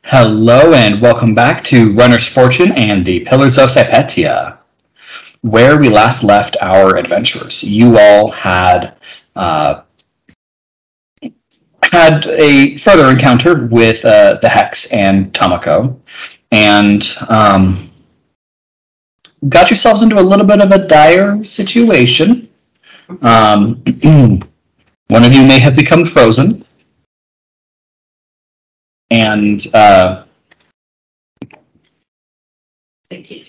Hello and welcome back to Runner's Fortune and the Pillars of Sypetia. Where we last left our adventurers, you all had a further encounter with the Hex and Tomoko, and got yourselves into a little bit of a dire situation. One of you may have become frozen, and Thank you.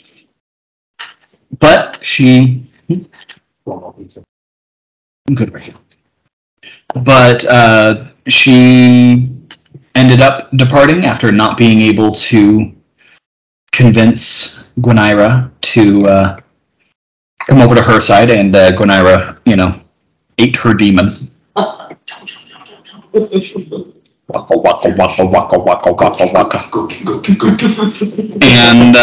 but she good right. But she ended up departing after not being able to convince Gwenira to come over to her side, and Gwenira, ate her demon. Waka, waka, waka, waka, waka, waka, waka. And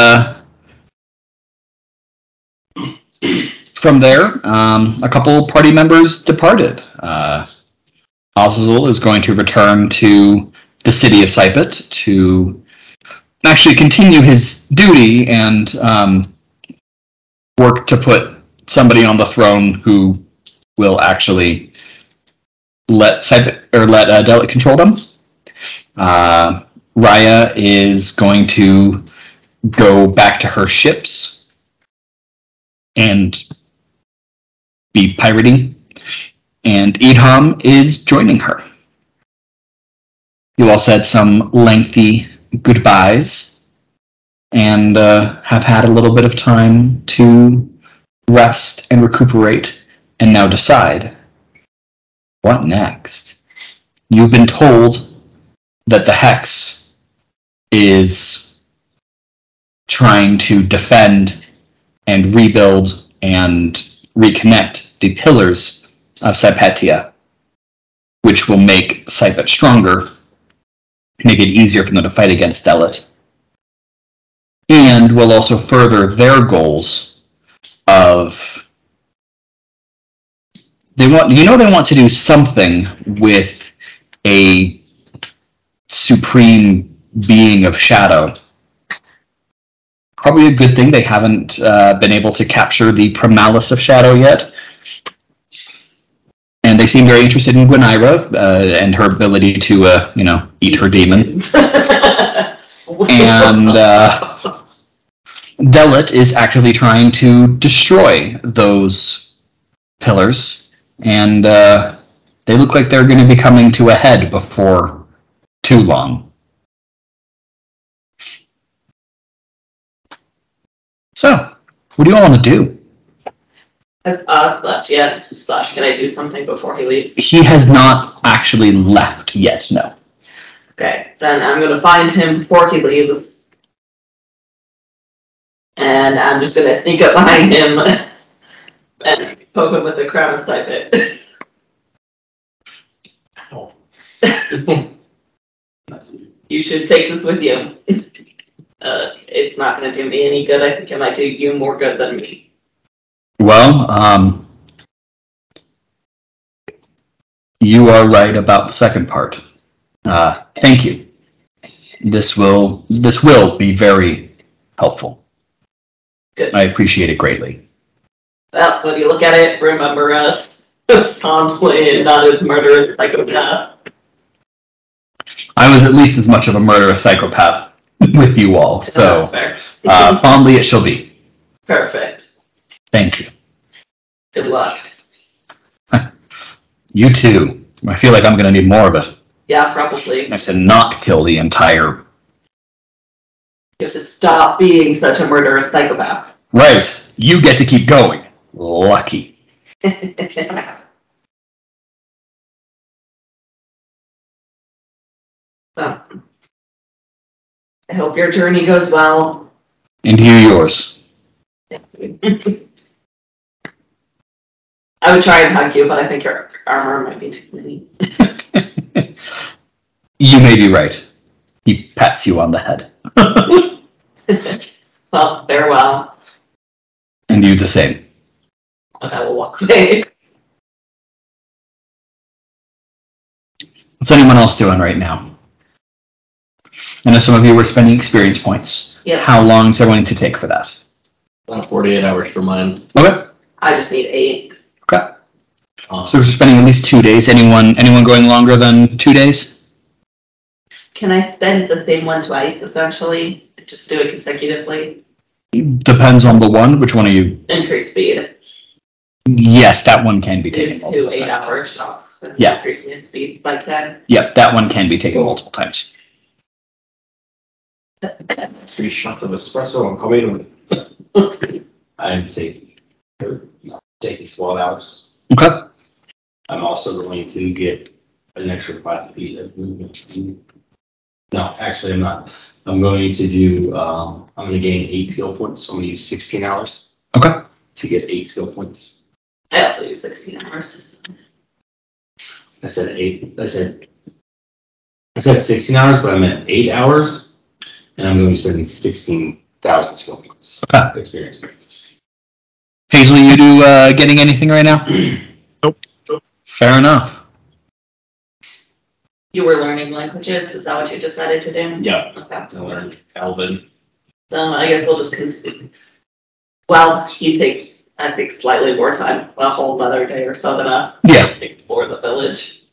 from there, a couple party members departed. Azazel is going to return to the city of Sypet to actually continue his duty and work to put somebody on the throne who will actually let Delit control them. Raya is going to go back to her ships and be pirating, and Idham is joining her. You all said some lengthy goodbyes and have had a little bit of time to rest and recuperate and now decide what next. You've been told that the Hex is trying to defend and rebuild and reconnect the Pillars of Sypetia, which will make Sypet stronger, make it easier for them to fight against Delit, and will also further their goals of they want to do something with a supreme being of shadow. Probably a good thing they haven't been able to capture the Primalis of Shadow yet. And they seem very interested in Gwenira and her ability to, eat her demon. And Delit is actively trying to destroy those pillars, and they look like they're going to be coming to a head before too long. So, what do you all want to do? Has Oz left yet? / can I do something before he leaves? He has not actually left yet, no. Okay, then I'm going to find him before he leaves. And I'm just going to sneak up behind him and poke him with the crown of Sypet. You should take this with you. It's not going to do me any good. I think it might do you more good than me. Well, you are right about the second part. Thank you. This will be very helpful. Good. I appreciate it greatly. Well, when you look at it, remember us. Fondly, not as murderous psychopath. I was at least as much of a murderous psychopath with you all, so fondly it shall be. Perfect. Thank you. Good luck. You too. I feel like I'm going to need more of it. Yeah, probably. I have to not kill the entire... You have to stop being such a murderous psychopath. Right. You get to keep going. Lucky. Well, I hope your journey goes well. And you yours. I would try and hug you, but I think your armor might be too many. You may be right. He pats you on the head. Well, farewell. And you the same. And I will walk away. What's anyone else doing right now? I know some of you were spending experience points. Yep. How long is everyone to take for that? 48 hours for mine. Okay. I just need 8. Okay. So we're spending at least 2 days. Anyone going longer than 2 days? Can I spend the same one twice, essentially? Just do it consecutively? Depends on the one. Which one are you? Increase speed. Yes, that one can be Do taken. 2 8-hour shots. And Yeah. Increase my speed by 10. Yep, that one can be taken multiple times. 3 shots of espresso and coming. I'm taking 12 hours. Okay. I'm also going to get an extra 5 feet of movement. No, actually, I'm not. I'm going to do. I'm going to gain 8 skill points. So I'm going to use 16 hours. Okay. To get 8 skill points. I also use 16 hours. I said 8. I said 16 hours, but I meant 8 hours, and I'm going to be spending 16,000 skill points. Okay. Experience. Hazel, you do getting anything right now? Nope. Fair enough. You were learning languages? Is that what you decided to do? Yeah. Okay. I learned Alvin. So I guess we'll just continue. Well, he takes, I think, slightly more time, a whole other day or so than explore the village.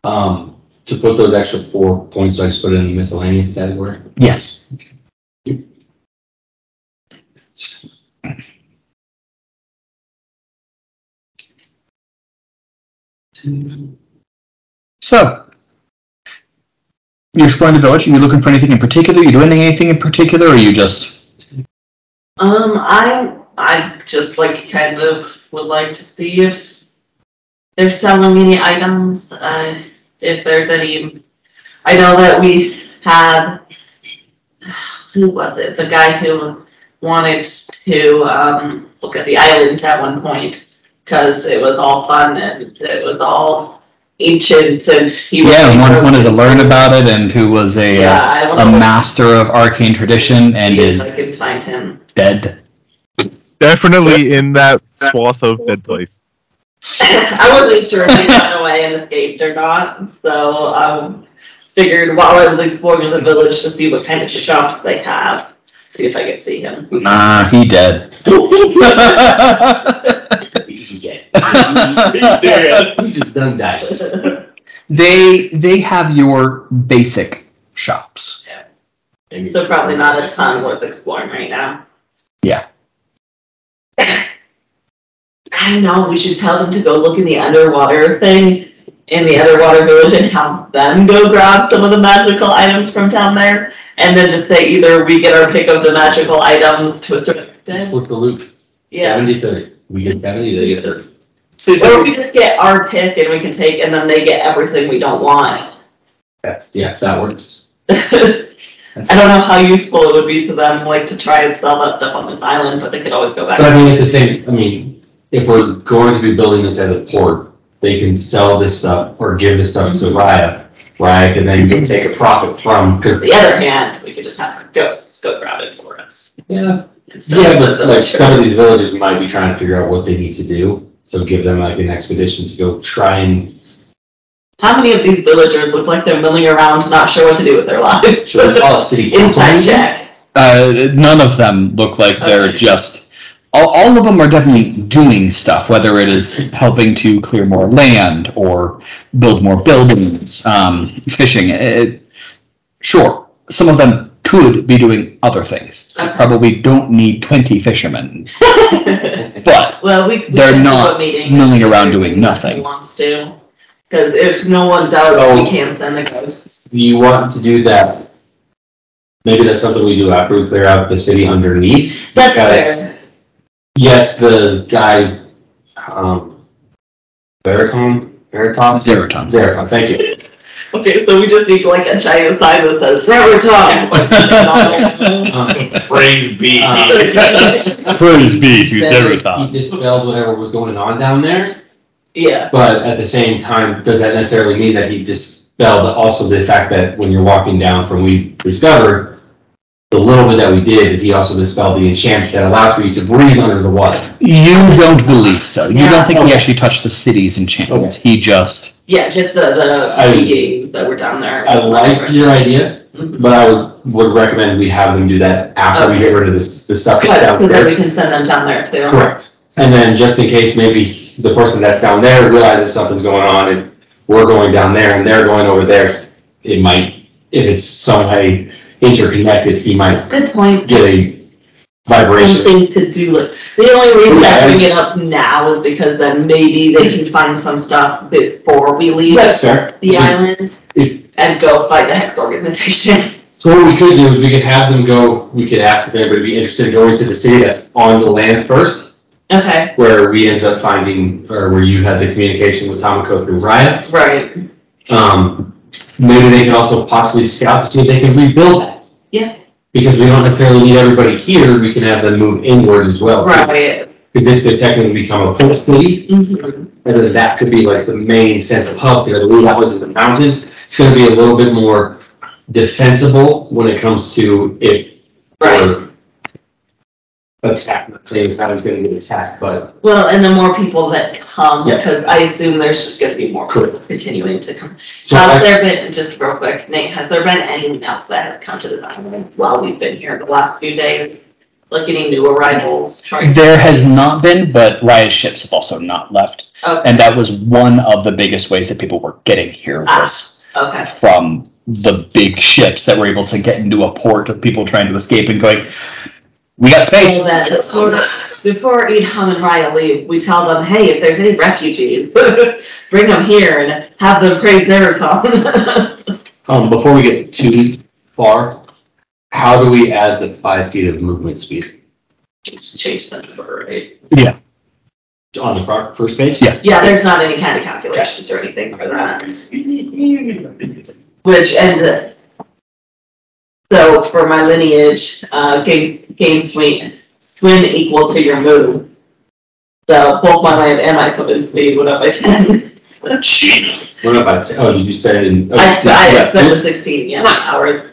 To put those extra 4 points, I just put it in the miscellaneous category. Yes. So, you're exploring the village. Are you looking for anything in particular? Are you doing anything in particular, or are you just... I just kind of would like to see if they're selling any items, if there's any. I know that we had, who was it? The guy who wanted to look at the island at one point because it was all fun and it was all ancient and he was wanted to learn about it, and who was a master of arcane tradition and is I can find him. Dead. Definitely in that swath of dead place. I wasn't sure if he got away and escaped or not, so figured while I was exploring the village to see what kind of shops they have, see if I could see him. Nah, he dead. He's dead. He just done died. They have your basic shops. Yeah. So probably not a ton worth exploring right now. Yeah. I know, we should tell them to go look in the underwater thing in the underwater village and have them go grab some of the magical items from down there, and then just say either we get our pick of the magical items to a certain extent. Split the loot. Yeah. 70-30. We get 70, they get 30. Or we just get our pick and we can take, and then they get everything we don't want. That works. I don't know how useful it would be to them, to try and sell that stuff on this island, but they could always go back. But if we're going to be building this as a port, they can sell this stuff or give this stuff to Raya. Raya can then go take a profit from. On the other hand, we could just have our ghosts go grab it for us. Yeah. But some of these villages might be trying to figure out what they need to do. So give them an expedition to go try and. How many of these villagers look like they're milling around, not sure what to do with their lives? Should we call it city Inside check. None of them look like they're just... All of them are definitely doing stuff, whether it is helping to clear more land or build more buildings, fishing. Sure, some of them could be doing other things. Okay. Probably don't need 20 fishermen, but they're not milling around doing nothing. Wants to, because if no one does, we can't send the ghosts. You want to do that? Maybe that's something we do after we clear out the city underneath. That's fair. Yes, the guy, Zeraton, thank you. Okay, so we just need a giant sign that says Zeraton. Praise be. Praise be to Zeraton. He dispelled whatever was going on down there. Yeah. But at the same time, does that necessarily mean that he dispelled also the fact that when you're walking down from we discovered, the little bit that we did he also dispelled the enchantment that allows for you to breathe under the water? You don't believe so. You don't think he actually touched the city's enchantments. Okay. He just... Yeah, just the beings that were down there. I like your idea. But I would recommend we have them do that after we get rid of this stuff that's down so there. that we can send them down there too. Correct. And then just in case maybe the person that's down there realizes something's going on and we're going down there and they're going over there, it might, if it's some way interconnected, he might Good point. get a vibration. Something to do it. The only reason I bring it up now is because then maybe they can find some stuff before we leave That's fair. the island and go fight the Hex organization. So what we could do is we could have them go, we could ask if anybody would be interested in going to the city that's on the land first. Okay. Where we ended up finding, or where you had the communication with Tomoko through Riot. Right. Maybe they could also possibly scout to see if they can rebuild that. Yeah. Because we don't necessarily need everybody here, we can have them move inward as well. Right. Because this could technically become a port city, Mm-hmm. and then that could be like the main central hub, because I believe that was in the mountains. It's gonna be a little bit more defensible when it comes to if Right. attack. I'm not saying it's not going to get attacked, but Well, and the more people that come, Yeah. because I assume there's just going to be more people Correct. continuing to come. so Has I, there been, just real quick, Nate, has there been anyone else that has come to this island while we've been here the last few days? Like any new arrivals? There has not been, but Riot ships have also not left. Okay. And that was one of the biggest ways that people were getting here was Okay. from the big ships that were able to get into a port of people trying to escape and going, we got space. So that before Edham and Raya leave, we tell them, hey, if there's any refugees, bring them here and have them praise Zeraton. Before we get too far, how do we add the 5 feet of movement speed? Just change the number, right? Yeah. On the first page? Yeah. Yeah, there's not any kind of calculations or anything for that. Which ends it. So for my lineage, gain swim equal to your move. So both my land and my swim speed went up by 10. what about, oh, did you spend it in? I spent the 16, yeah, hours.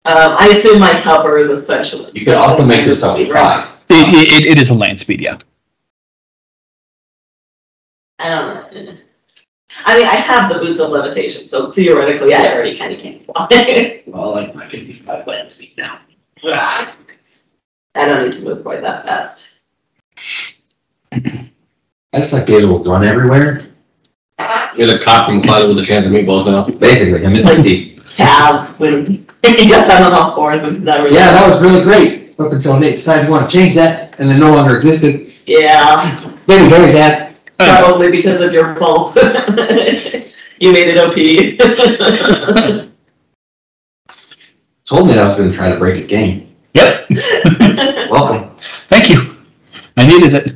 I assume my cover is essentially. You could also make yourself fly. It is a land speed, yeah. I don't know. I mean, I have the boots of levitation, so theoretically I already kind of can't fly. Well, like my 55 land speed now. I don't need to move quite that fast. I just like being able to run everywhere. You're the cop from Closet with a chance of meatballs now. Basically, I'm Mr. D. Cab when he got down on all fours and that really. Yeah, that was really great. Up until Nate decided you want to change that, and it no longer existed. Yeah, Then Gary's at. probably because of your fault. You made it OP. Told me that I was going to try to break his game. Yep. Welcome. Thank you. I needed it.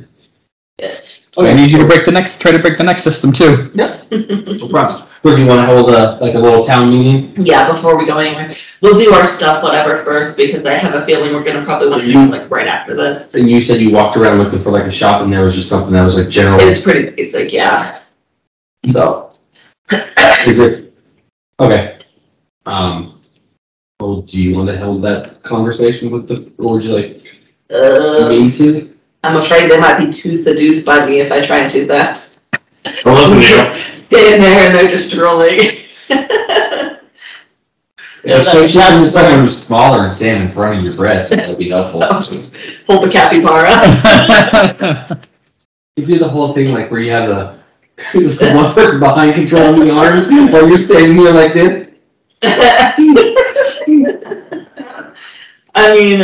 Yes. I need you to try to break the next system too. Yep. No problem. Where do you want to hold a little town meeting? Yeah, before we go anywhere, we'll do our stuff, whatever, first, because I have a feeling we're gonna probably want to do like right after this. And you said you walked around looking for like a shop, and there was just something that was like general. It's pretty basic, yeah. So, is it okay? Well, do you want to hold that conversation with the, or would you like me to? I'm afraid they might be too seduced by me if I try and do that. Stay in there and they're just drooling. If so, just someone who's smaller and stand in front of your breast, that would be helpful. Hold the capybara. You do the whole thing like where you have the one person behind controlling the arms while you're standing there like this. I mean,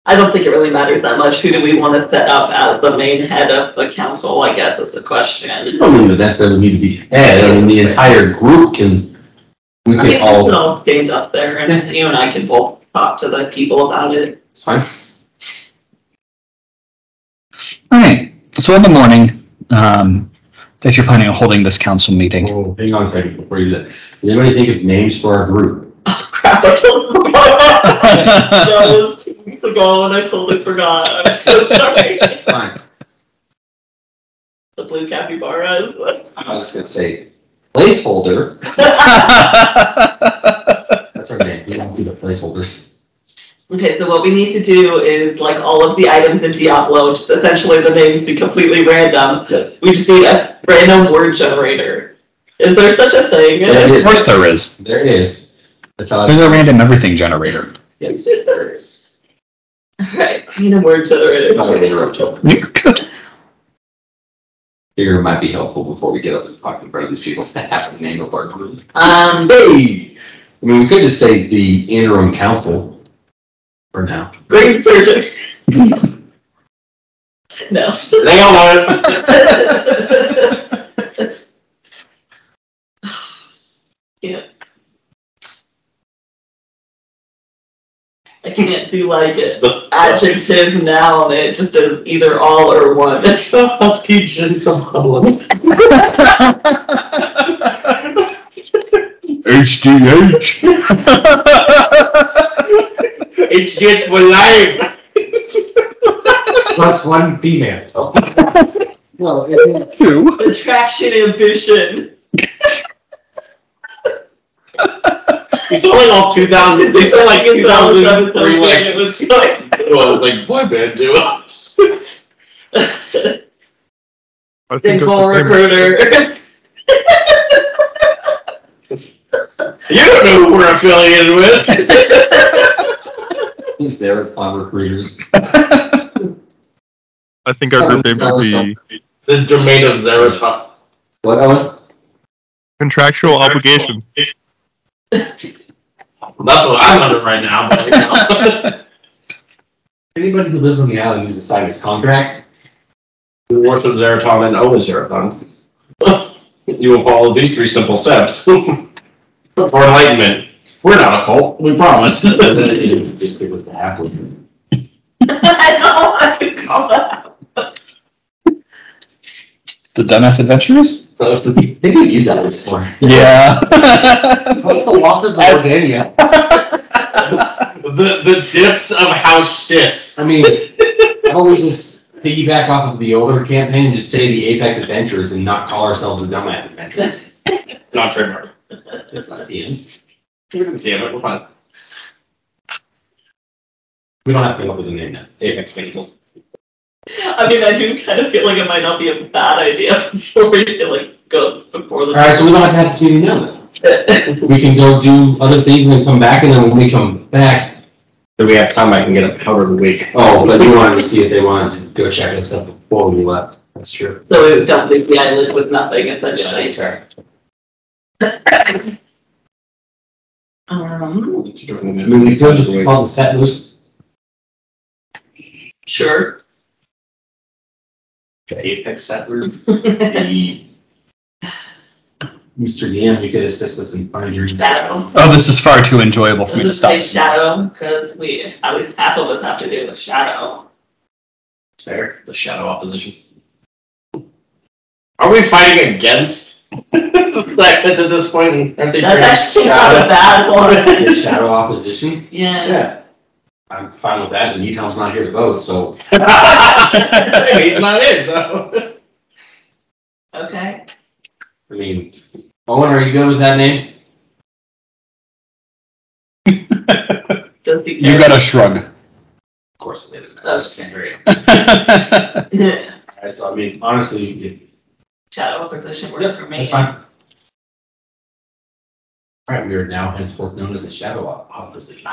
I don't think it really matters that much. Who do we want to set up as the main head of the council? I guess is the question. You don't even necessarily need to be head. I mean, the entire group can. We I can mean, all. we can all stand up there, and you and I can both talk to the people about it. It's fine. All right. So in the morning, that you're planning on holding this council meeting. Oh, hang on a second before you do that. Does anybody think of names for our group? Oh crap! I totally forgot. That was 2 weeks ago, and I totally forgot. I'm so sorry. It's fine. The blue capybaras. I was just gonna say placeholder. That's our name. We don't do the placeholders. Okay, so what we need to do is like all of the items in Diablo, just essentially the names be completely random. Yeah. We just need a random word generator. Is there such a thing? Of course there is. There is. That's how There's a random everything generator. Yes, there is. Alright, I need a word generator. I'm going to interrupt you. You could. Figure it might be helpful before we get up to talking about these people that have a name of our group. Hey! I mean, we could just say the interim council for now. Great surgeon. No. They all want it. Yeah. I can't do like an adjective noun. It just is either all or one. Husky somehow. HDH. HDH for life. Plus one female. No, it's Two. Attraction, ambition. You saw like all 2000. They said like 2003. Like it was like. it was like boy band too. I think Single recruiter. You don't know who we're affiliated with. He's there with recruiters. I think our group name should be The domain of Zeraton. What, Owen? contractual obligation. That's what I'm under right now. But, you know. Anybody who lives on the island needs to sign this contract. We worship Zeraton and own Zeraton. You will follow these 3 simple steps for enlightenment. We're not a cult. We promise. Just stick with the halfling. I know I could call that. The Dumbass Adventures? I think we've used that before. Yeah. What's the Walkers of Organia? the tips of house shits. I mean, I always just piggyback off of the older campaign and just say the Apex Adventures and not call ourselves the Dumbass Adventures. Not trademark. That's not TM. We didn't see it, but we're fine. We don't have to come up with a name now. Apex Fatal. I mean, I do kind of feel like it might not be a bad idea before we go before the. Alright, so we don't have to have the TV now then. We can go do other things and then come back, and then when we come back. Do we have time? I can get a powder of the week. Oh, but you wanted to see if they wanted to go check this stuff before we left. That's true. So we don't leave the island with nothing, essentially. fair. Um, I mean, we could just call the settlers. sure. The Apex Settler. The Mr. DM, you could assist us in finding your Shadow. Oh, this is far too enjoyable for me to Let's stop. say shadow, because we, at least half of us have to do with shadow. Fair. The shadow opposition. Are we fighting against the Slackheads at this point? Aren't they That's pretty actually not a bad one. The shadow opposition. Yeah. Yeah. I'm fine with that, and Tom's not here to vote, so. He's not in, so. Okay. I mean, Owen, are you good with that name? Does he You got a shrug. Of course it didn't. Okay. Alright, so I mean, honestly, Shadow opposition works for me. that's fine. Alright, we are now henceforth known as the Shadow Opposition.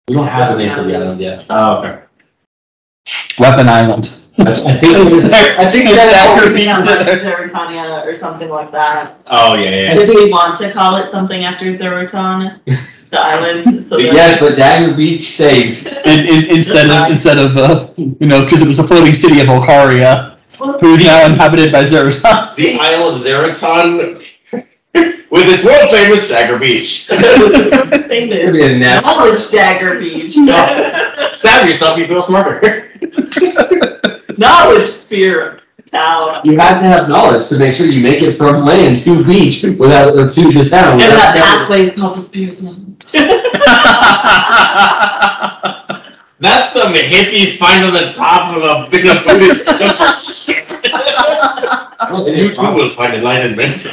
We don't have a name for the island yet. Oh, okay. Weapon Island. I think that's Or Zeratania or something like that. Oh, yeah. Did we want to call it something after Zeraton, the island? So that- yes, but Dagger Beach stays. Instead of because it was the floating city of Okaria, who is now inhabited by Zeraton. The Isle of Zeraton with its world famous Dagger Beach. Could be a natural. Knowledge Dagger Beach. Stab yourself, you feel smarter. Knowledge Spear Town. You have to have knowledge to make sure you make it from land to beach without to the town. And that pathway is called the Spear Town. That's some hippie find on the top of a big Buddhist shit. You too will find enlightenment.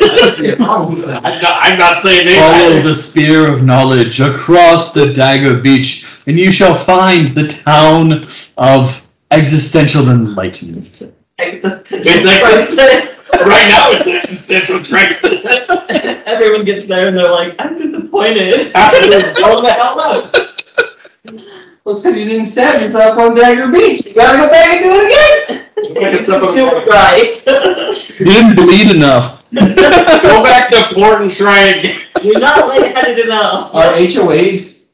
I'm not saying anything. Follow the spear of knowledge across the Dagger Beach, and you shall find the town of existential enlightenment. Existential It's crisis. Right now it's existential crisis. Everyone gets there and they're like, I'm disappointed. Blow the hell up. Well, it's because you didn't stab yourself on Dagger Beach. You gotta go back and do it again. Right. You didn't bleed enough. Go back to port and try again. You're not lightheaded enough. Our HOA's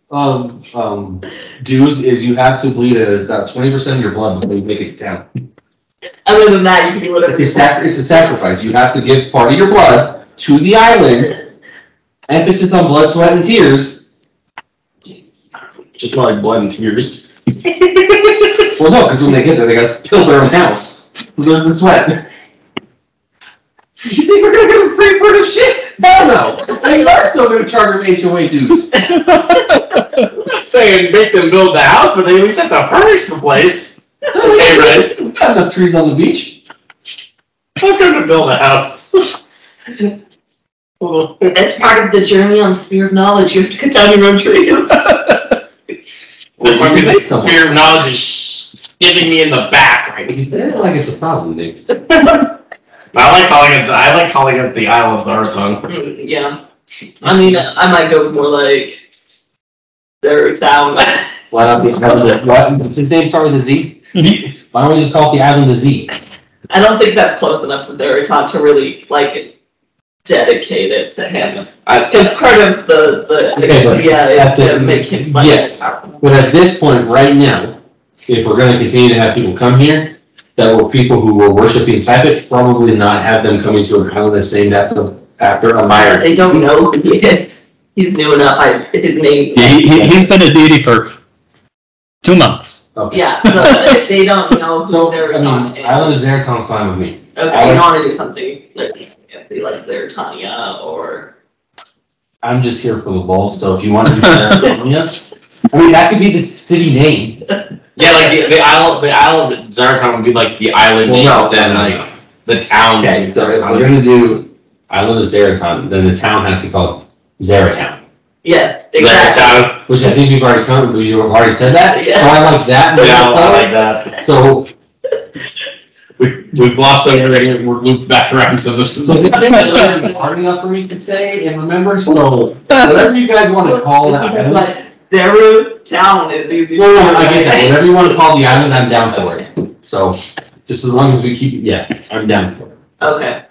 dues is you have to bleed about 20% of your blood before you make it to town. Other than that, you can do whatever It's a sacrifice. You have to give part of your blood to the island. Emphasis on blood, sweat, and tears. Just like blood and tears. Well, no, because when they get there, they got to build their own house. Blood and sweat. You think we're gonna give them free for this shit? Hell no! They are still gonna charge them HOA dues. I'm not saying make them build the house, but they at least have to furnish the place. Okay, right. We've got enough trees on the beach. I'm gonna build a house. That's part of the journey on the Spear of Knowledge. You have to cut down your own tree. The Spear of Knowledge is giving me in the back right now. You said it like it's a problem, Nick. I like calling it the Isle of Zartan. Yeah. I mean, I might go more like their town. Why not the island of what? Does his name start with a Z? Why don't we just call it the island of Z? I don't think that's close enough to Zeraton to really like dedicate it to him. Because part of the is to make him like powerful. But at this point, right now, if we're going to continue to have people come here that were people who were worshiping Sypit, probably not have them coming to an island that's named after a Meyer. They don't know who he is. He's new enough. His name. Yeah, he's been a deity for 2 months. Okay. Yeah, so if they don't know who Zeraton is. Island of Zeraton's fine with me. Okay, you don't want to do something like if they like Zeratania or. I'm just here for the lulz, so if you want to do Zeratonia, I mean that could be the city name. Yeah, like the Isle of Zartan would be like the island name, then like the town. Okay, so if we're gonna do Island of Zeraton, then the town has to be called Zeratown. Yes, exactly. Zeratown. Which I think you've already said that. Yeah. Oh, I like that. Yeah, I like that. So we've glossed over it and we're looped back around. So this is the thing that's hard enough for me to say and remember. So whatever you guys want to call that. Like Zeratown is easy. No, I get that. Whatever you want to call the island, I'm down for it. So just as long as we keep, I'm down for it. Okay.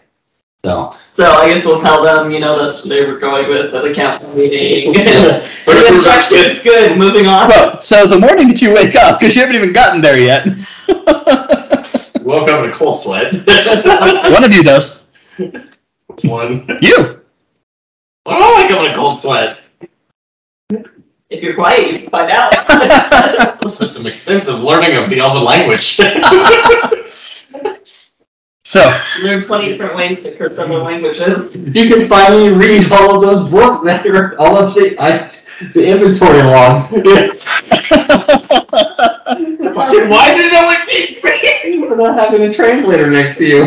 So I guess we'll tell them, that's what they were going with the council meeting. But The instruction's good. Moving on. Well, so the morning that you wake up, because you haven't even gotten there yet. woke up in a cold sweat. One of you does. One. You. Why do I wake up in a cold sweat? If you're quiet, you can find out. Must have been some extensive learning of the Elven language. So, Learn 20 different ways to curse other languages. you can finally read all of those books that are all of the inventory logs. Why did no one teach me? For not having a translator next to you.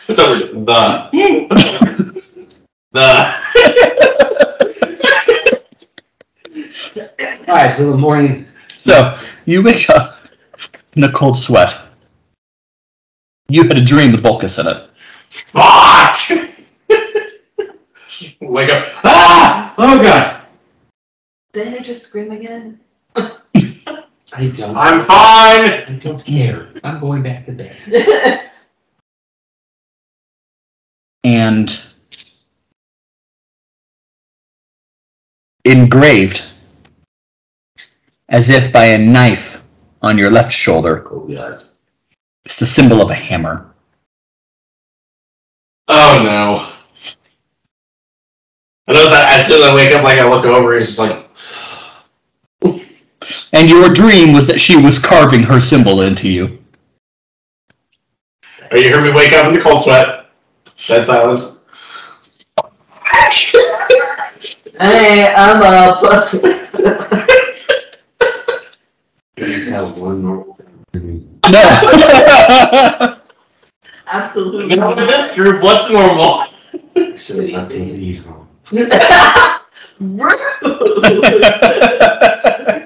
What's over Alright, so the morning. So, you wake up in a cold sweat. You had a dream with Vulcus in it. Fuck! Wake up. Ah! Oh god. Did I just scream again? I don't. I'm fine! I don't care. I'm going back to bed. And engraved, as if by a knife on your left shoulder, Oh god. it's the symbol of a hammer. Oh no. I know that as soon as I wake up, I look over, it's just like... And your dream was that she was carving her symbol into you. Oh, you heard me wake up in the cold sweat. Dead silence. Hey, I'm up. Please have one normal. No. Absolutely. In this group, what's normal? Should have left him to eat home. Rude.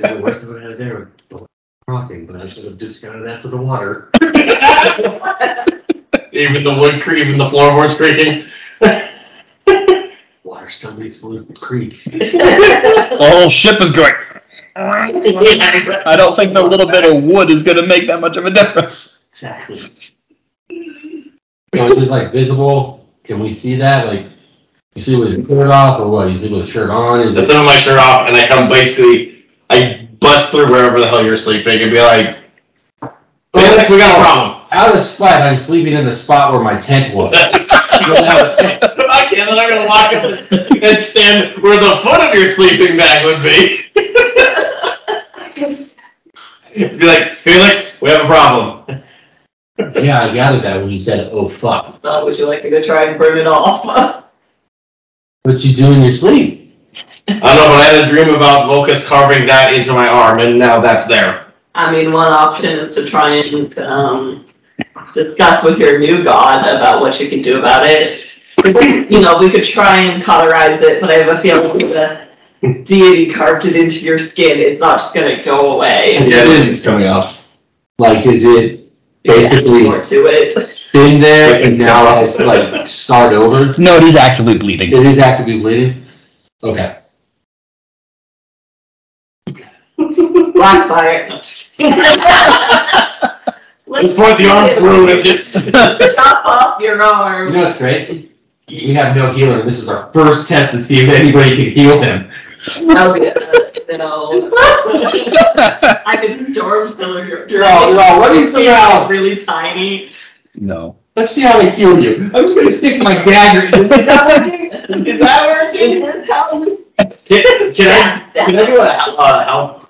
The worst of it out there was rocking, but I should have discounted that to the water. Even the even the floorboards creaking. Water still makes wood creak. The whole ship is going. I don't think the little bit of wood is going to make that much of a difference. Exactly. So is it like visible? Can we see that? Like, you sleep with your shirt off or what? You sleep with a shirt on? I throw my shirt off and I come I bust through wherever the hell you're sleeping and be like, Felix, we got a problem. Out of spite, I'm sleeping in the spot where my tent was. You don't have a tent. I can't, then I'm going to walk up and stand where the foot of your sleeping bag would be. Be like, Felix, we have a problem. Yeah, I gathered that when you said, oh fuck. Would you like me to try and burn it off? What you do in your sleep? I don't know, but I had a dream about Volcus carving that into my arm, and now that's there. I mean, one option is to try and discuss with your new god about what you can do about it. You know, we could try and cauterize it, but I have a feeling the deity carved it into your skin. It's not just going to go away. Yeah, it's coming off. Like, is it basically more to it? been there and now has to, like, start over? No, it is actively bleeding. It is actively bleeding? Okay. Black fire. Let's point the arm through and just chop off your arm. You know what's great? We have no healer, and this is our first test to see if anybody can heal him. That'll be I could storm pillar. No, let me see how. Really tiny. No. Let's see how I heal you. I'm just gonna stick my dagger. Is that working? Is that working? Can I do a health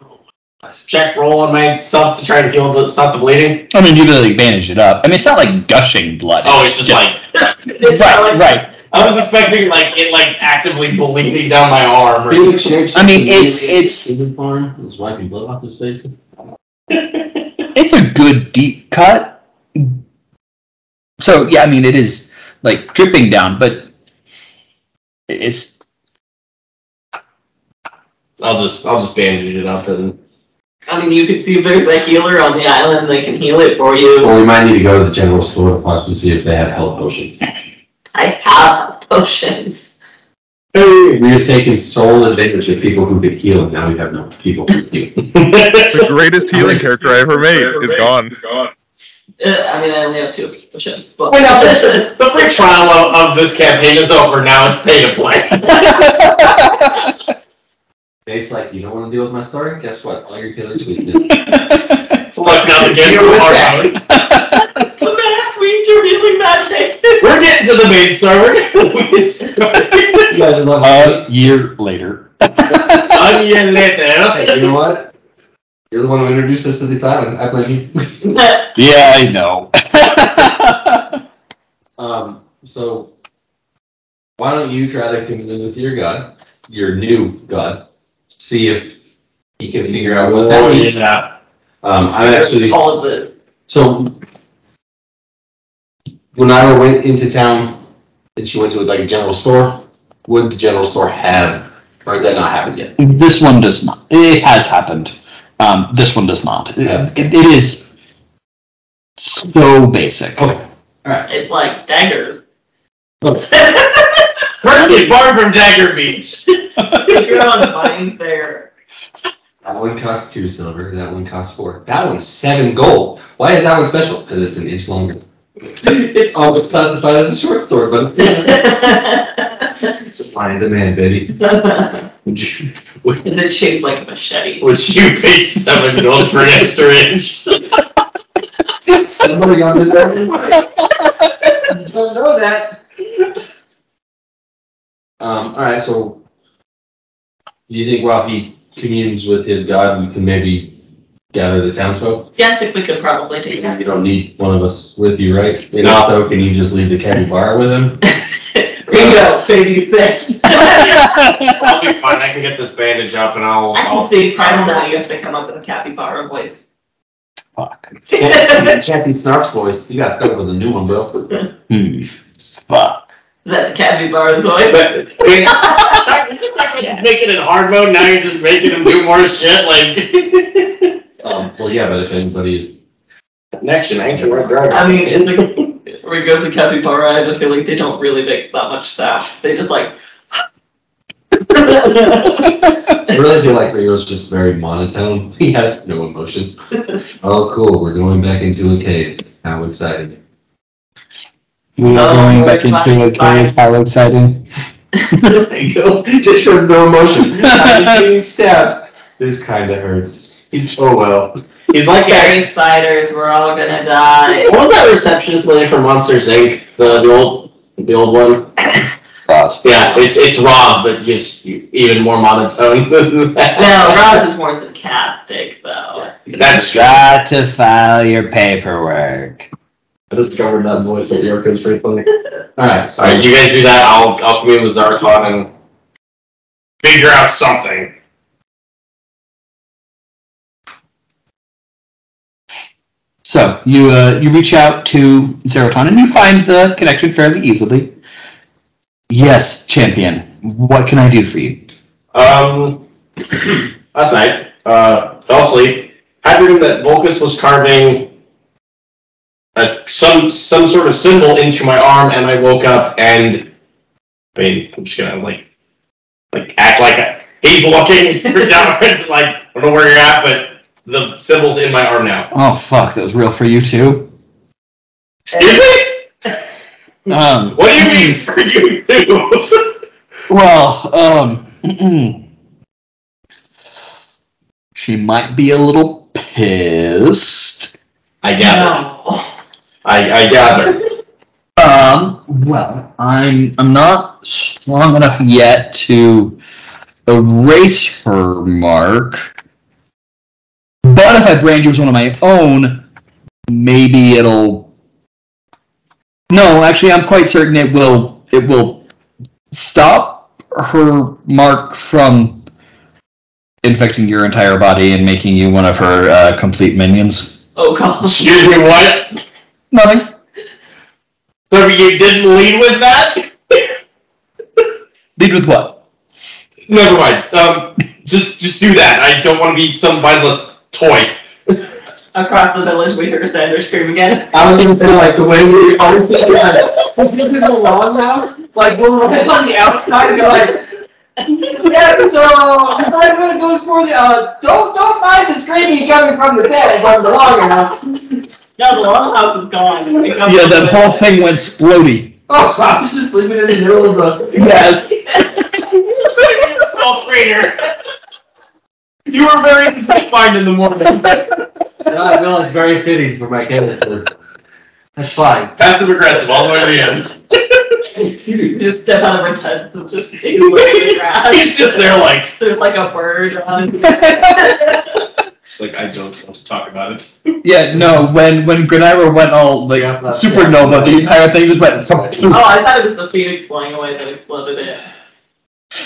check roll on myself to try to stop the bleeding? I mean, you really bandage it up. I mean, it's not like gushing blood. Oh, it's just like... Right. I was expecting it actively bleeding down my arm. I mean, it's He's wiping blood off his face. It's a good deep cut. So yeah, I mean, it is like dripping down, but it's. I'll just bandage it up and. I mean, you could see if there's a healer on the island that can heal it for you. Well, we might need to go to the general store to possibly see if they have health potions. I have potions. We have taken sole advantage of people who could heal, and now we have no people who can heal. The greatest healing character I ever made is gone. I mean, I only have 2 potions. But Wait, now the free trial of this campaign is over. Now it's pay to play. It's like, you don't want to deal with my story? Guess what? All your killers leave me. Look, now the game is hard. It's the math. You're using magic. We're getting to the main story. We're getting to the story. You guys are loving A year later. A year later. Hey, you know what? You're the one who introduced us to this island. I blame you. Yeah, I know. So, why don't you try to commune with your god, your new god, see if he can figure out what that means. Yeah. I'm actually... all of the... So, when I went into town and she went to like a general store, would the general store have, or did that not happen yet? This one does not. It has happened. This one does not. It is so basic. Okay. Alright. It's like daggers. Okay. Personally, far from dagger meats. You're on vines there. That one costs 2 silver, that one costs 4. That one's 7 gold. Why is that one special? Because it's an inch longer. It's almost classified as a short sword, but it's not. Supply and demand, baby. It's shaped like a machete. Would you pay 7 gold for an extra inch? Somebody on this level? You don't know that. Alright, so do you think while he communes with his god, we can maybe gather the townsfolk? Yeah, I think we could probably do that. You don't need one of us with you, right? No. Can you just leave the capybara with him? Ringo, baby fix. I'll be fine. I can get this bandage up and I'll... I can speak primal now. You have to come up with a capybara voice. Fuck. Kathy Snark's voice. You gotta come up with a new one, bro. Fuck. That's the capybara's voice. Making it hard mode, now you're just making him do more shit, like... Well, yeah, but if anybody... Next, an ancient red dragon. I mean, we go to capybara, I have a feeling they don't really make that much sound. They just like. I really feel like Rio's just very monotone. He has no emotion. Oh, cool. We're going back into a cave. How exciting. We are going back into a cave. How exciting. There you go. Just shows no emotion. I'm getting stabbed. This kind of hurts. Oh, well. He's like Scary spiders, we're all gonna die. What was that receptionist lady from Monsters Inc? The old one? Roz. Yeah, it's Roz, but just even more monotone. No, Roz is more sarcastic, though. That's Got to file your paperwork. I discovered that voice at York is pretty funny. Alright, so Alright, you guys do that. I'll commune with Zartan and figure out something. So you reach out to Zeraton and you find the connection fairly easily. Yes, champion. What can I do for you? Last night, fell asleep. Had a dream that Volcus was carving some sort of symbol into my arm, and I woke up and I'm just gonna like act like he's looking down, like I don't know where you're at, but the symbol's in my arm now. Oh fuck, that was real for you too. Excuse me? What What do you mean for you too? Well, she might be a little pissed. I gather. No. I gather. Well, I'm not strong enough yet to erase her mark. But if I brand you as one of my own, maybe it'll... No, actually, I'm quite certain it will stop her mark from infecting your entire body and making you one of her complete minions. Oh god. Excuse me, what? Nothing. So you didn't lead with that? Lead with what? Never mind. Just do that. I don't want to be some mindless toy. Across the village, we hear Sander scream again. I was gonna say, like, the way we honestly has he been along now? Like, we're right on the outside going, Yeah, so I'm gonna go for the don't mind the screaming coming from the tent from the long enough. no, the longhouse is gone. It comes Yeah, from that the- whole thing went splody. Oh, so I was just leaving it in the middle of the Yes. Small crater. You were very fine in the morning. No, it's very fitting for my character. That's fine. Passive aggressive all the way to the end. You just step out of her tent and just take away the grass. He's just there like There's like a bird on. like I don't want to talk about it. Yeah, no, when Grenira went all like supernova, the entire thing just went. Oh, I thought it was the phoenix flying away that exploded it.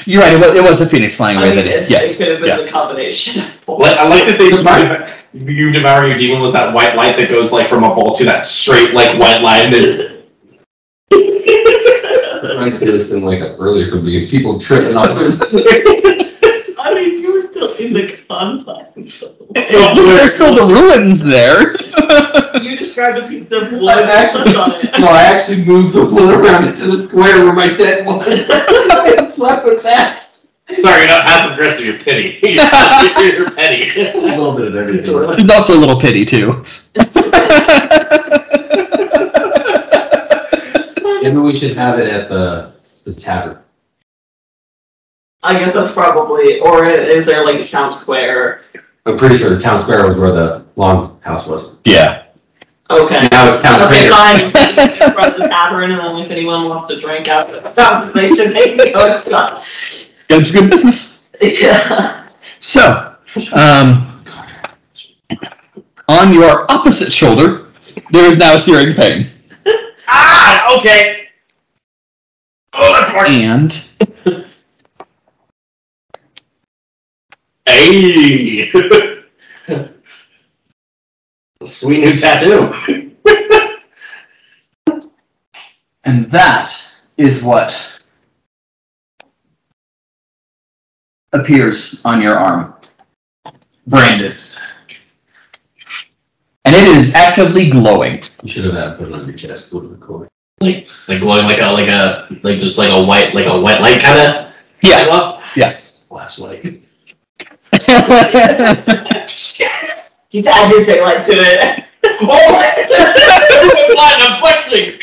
You're right. It was a phoenix flying away. I mean, That it yes. could have been Yeah. the combination. I like that you devour your demon with that white light that goes like from a ball to that straight like white line. And Reminds me of this in like an earlier movie, people tripping on I mean, you were still in the confines. There's still the ruins there. You described a piece of wood on it. No, I actually moved the wood around into the square where my tent was. I slept with that. sorry, you're not passive aggressive. You're pity. You're petty. a little bit of everything. There's also a little pity too. Maybe we should have it at the tavern. I guess that's probably, or is there like a town square? I'm pretty sure the town square was where the long house was. Yeah. Okay. Now it's town Okay, crater. fine. Across the tavern, and then if anyone wants to drink after the conversation, they can go and stuff. It's good business. Yeah. So, on your opposite shoulder, there is now a searing pain, Ah, okay. Oh, that's hard. and Hey. Sweet new tattoo. and that is what appears on your arm, branded, and it is actively glowing. You should have had put it on your chest. Go to the core. Like glowing like a just like a wet light kind of. Yeah. Yes. Flashlight. Just add your big light to it. Oh! I'm flexing.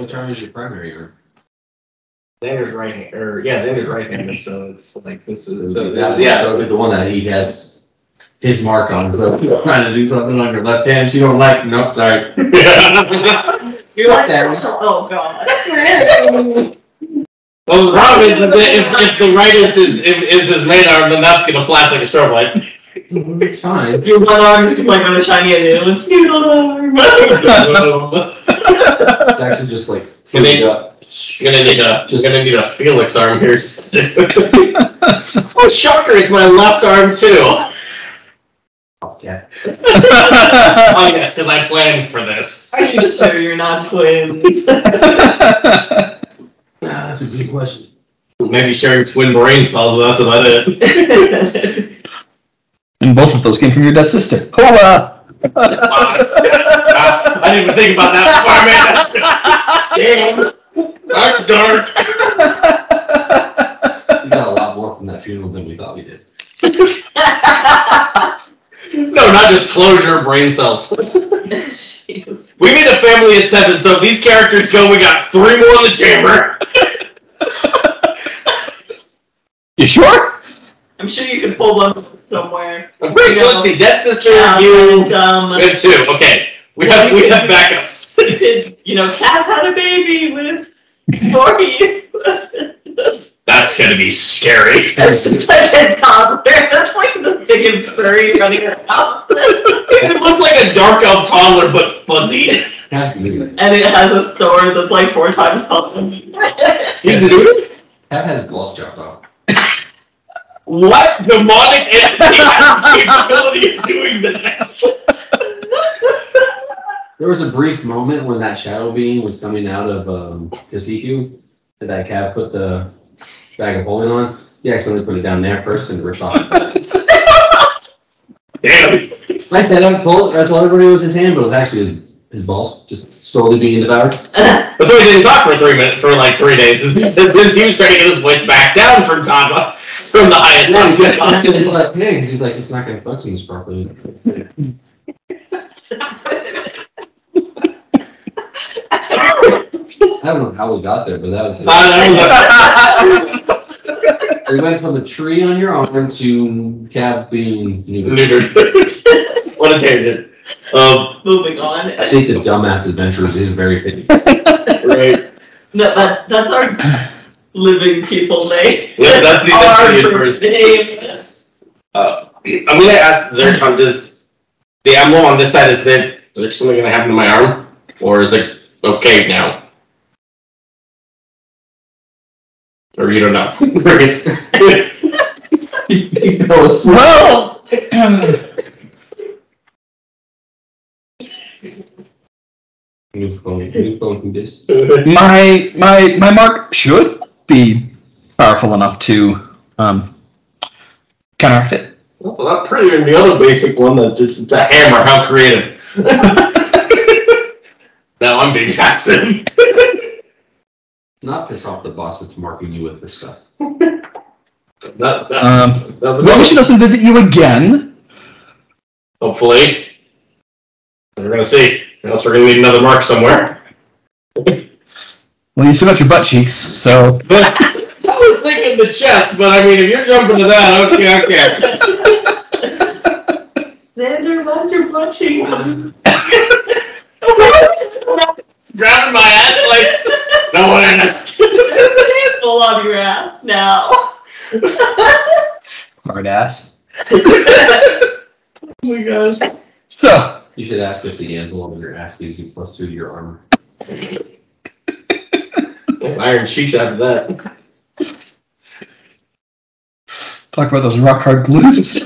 Which arm is your primary arm? Xander's right hand, Xander's right-handed, so it's like this is So the one that he has his mark on. So if you're trying to do something on your left hand, you don't like. Nope, sorry. You're like that. Oh god. Well, the problem is that if the right is his main arm, then that's gonna flash like a strobe light. It's fine. Your one arm is like really shiny and the other one's noodle arm. It's actually just like You're gonna need a Felix arm here. Oh, shocker! It's my left arm too. Yeah. Oh yes, because I planned for this. Are you sure you're not twins? That's a good question. Maybe sharing twin brain cells, but that's about it. And both of those came from your dead sister. Hola! I didn't even think about that before I made that. Damn. That's dark. We got a lot more from that funeral than we thought we did. No, not just closure, brain cells. Jeez. We made a family of 7, so if these characters go, we got 3 more in the chamber. You sure? I'm sure you could pull one somewhere. I'm pretty let's see, Dead Sister, you, good 2. Okay, we have backups. Cat had a baby with Dorkies. That's gonna be scary. It's like a toddler. That's like the big and furry running around. It looks like a dark elf toddler, but fuzzy. And it has a sword that's like 4 times taller. Cat has balls chopped off. What demonic entity has the capability of doing that? There was a brief moment when that shadow being was coming out of Kasiku that Cav put the bag of holding on. He accidentally put it down there first and ripped off. Damn. I said I told everybody it was his hand, but it was actually his balls just slowly being devoured. That's why he didn't talk for 3 minutes, for like 3 days. He was trying to get his voice back down from Tama, from the highest Yeah, he talked to his left hand because he's like, it's not going to function this properly. I don't know how we got there, but that was we went from a tree on your arm to Cav being neutered. What a tangent. Moving on. I think the Dumbass Adventures is very fitting. Right. That's our living people name. Yeah, that's the our universe. first name. I'm gonna ask Zerton, does the emblem on this side, is there something gonna happen to my arm? Or is it okay now? Or you don't know? Well, my mark should be powerful enough to counteract it. That's a lot prettier than the other basic one that just a hammer. How creative. Now I'm being passive. Not piss off the boss that's marking you with her stuff. Maybe she doesn't visit you again. Hopefully. We're gonna see. Else we're gonna need another mark somewhere. Well, you still got your butt cheeks, so. I was thinking the chest, but I mean, if you're jumping to that, okay. Xander, why's your butt cheek? Grabbing my ass like no one asked. There's an handful on your ass now. Hard ass. Oh my gosh. So. You should ask if the anvil on your ass gives you +2 to your armor. Iron cheeks after that. Talk about those rock hard glues.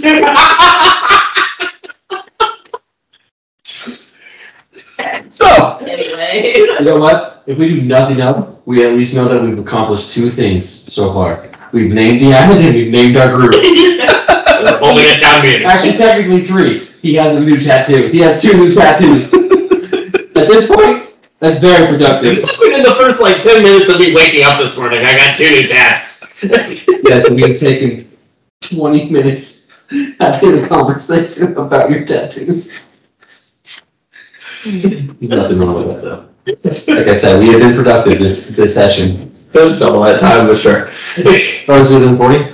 So. Anyway. You know what? If we do nothing else, we at least know that we've accomplished 2 things so far. We've named the island and we've named our group. We're holding a town meeting. Actually, technically 3. He has a new tattoo. He has 2 new tattoos. At this point, that's very productive. It's like within the first 10 minutes of me waking up this morning, I got 2 new tats. Yes, we have taken 20 minutes having a conversation about your tattoos. There's nothing wrong with that, though. Like I said, we have been productive this session. Double that time, but sure. Oh, is it in 40?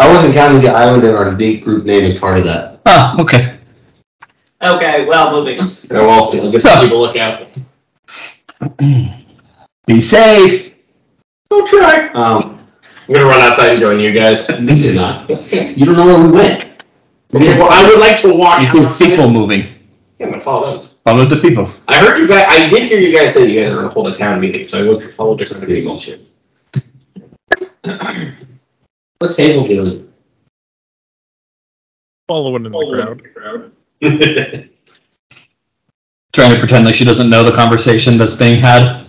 I wasn't counting the island and our big group name as part of that. Ah, okay. Okay, well, moving on. Yeah, well, good people look out. Be safe. Don't try. I'm gonna run outside and join you guys. You did not. You don't know where we went. Well, I would like to walk. You think people moving? Yeah, I'm gonna follow those. Follow the people. I heard you guys. I did hear you guys say you guys are gonna hold a town meeting, so I will follow different people. What's Hazel doing? Following in the crowd. Trying to pretend like she doesn't know the conversation that's being had.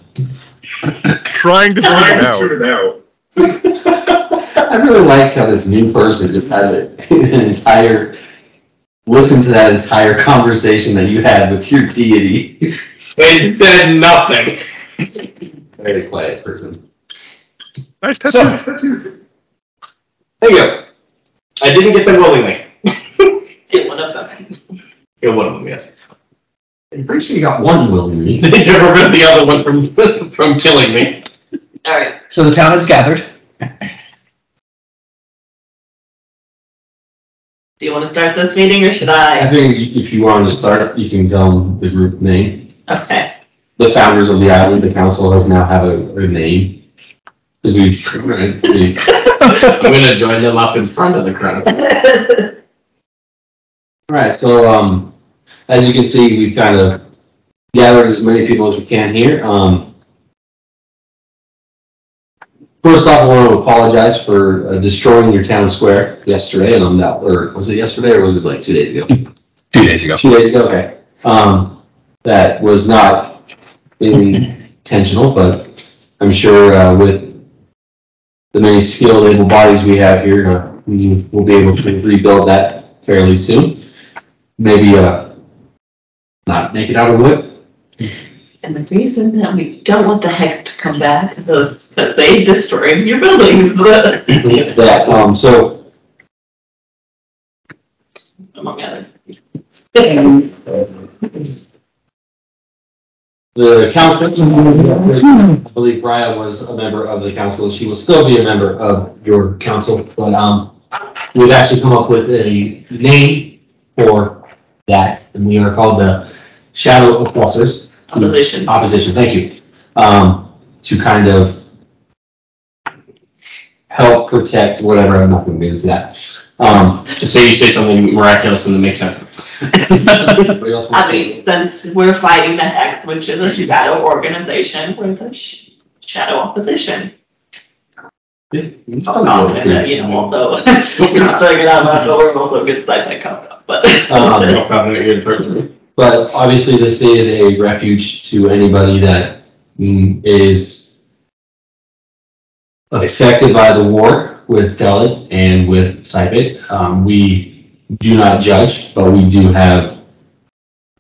Trying to figure it out. I really like how this new person just had an entire, listen to that entire conversation that you had with your deity. They said nothing. Very quiet person. Nice tattoos. There you go. I didn't get them willingly. Get one of them. Get one of them, yes. I'm pretty sure you got one willingly. They to prevent the other one from killing me. Alright. So the town is gathered. Do you want to start this meeting or should I I? think if you want to start, you can tell them the group name. Okay. The founders of the island, the council, does now have a name. Because I'm gonna join them up in front of the crowd. Alright, so as you can see, we've kind of gathered as many people as we can here. First off, I want to apologize for destroying your town square yesterday, and or was it yesterday or was it 2 days ago? 2 days ago. 2 days ago, okay. That was not intentional, but I'm sure with the many skilled, able bodies we have here, we will be able to rebuild that fairly soon. Maybe not make it out of wood. And the reason that we don't want the Hex to come back is that they destroyed your building. That, so Among other. the council, I believe Raya was a member of the council. She will still be a member of your council, but we've actually come up with a name for that, and we are called the Shadow Oppressors. Opposition, thank you. To kind of help protect whatever, I'm not going to get into that. Just say you say something miraculous and it makes sense. Anybody else want I to say? mean, since we're fighting the Hex, which is a shadow organization, we're the shadow opposition. Although we're not saying it out loud, but we're also good sci-fi comp. But But obviously, this is a refuge to anybody that is affected by the war with Telid and with Sypit. We do not judge, but we do have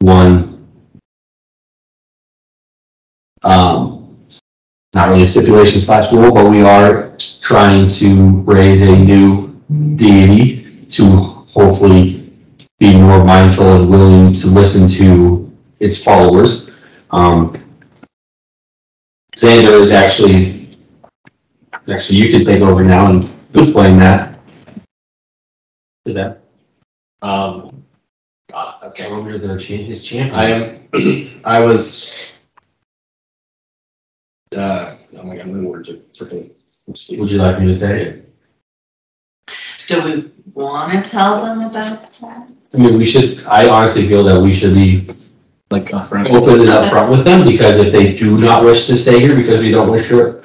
one, not really a stipulation / rule, but we are trying to raise a new deity to hopefully be more mindful and willing to listen to its followers. Xander is actually you can take over now and explain that to them. God, okay. Over his champion. I was. Oh my god, my words are freaking. Would you like me to say it? do we want to tell them about that? I mean, I honestly feel that we should be Like open and upfront with them, because if they do not wish to stay here because we don't worship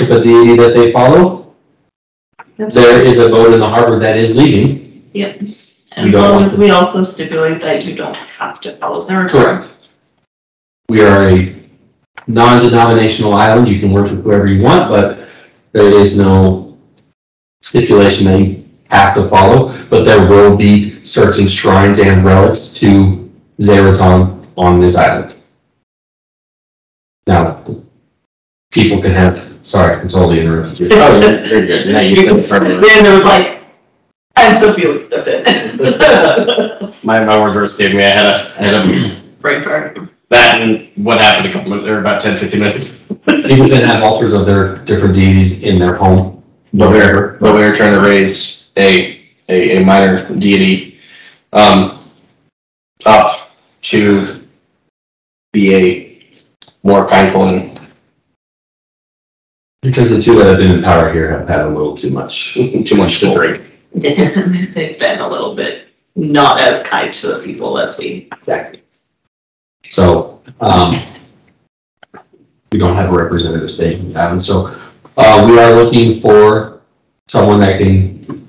a deity that they follow, there is a boat in the harbor that is leaving. Yep. And as long as we also stipulate that you don't have to follow their Correct. We are a non-denominational island. You can worship whoever you want, but there is no stipulation that you have to follow, but there will be certain shrines and relics to Zeraton on this island. Now, people can have. Sorry, I totally interrupted you. Oh, you're good. Now you can Then was like, I'm so Felix stepped in. my reverse gave me. I had a Brain fart. that and what happened a couple or about 10-15 minutes. People can have altars of their different deities in their home. But we were trying to raise a minor deity up to be a more kindful and Because the two that have been in power here have had a little too much to drink. They've been a little bit not as kind to the people as we. Exactly. So, we don't have a representative stake in the island. So, we are looking for someone that can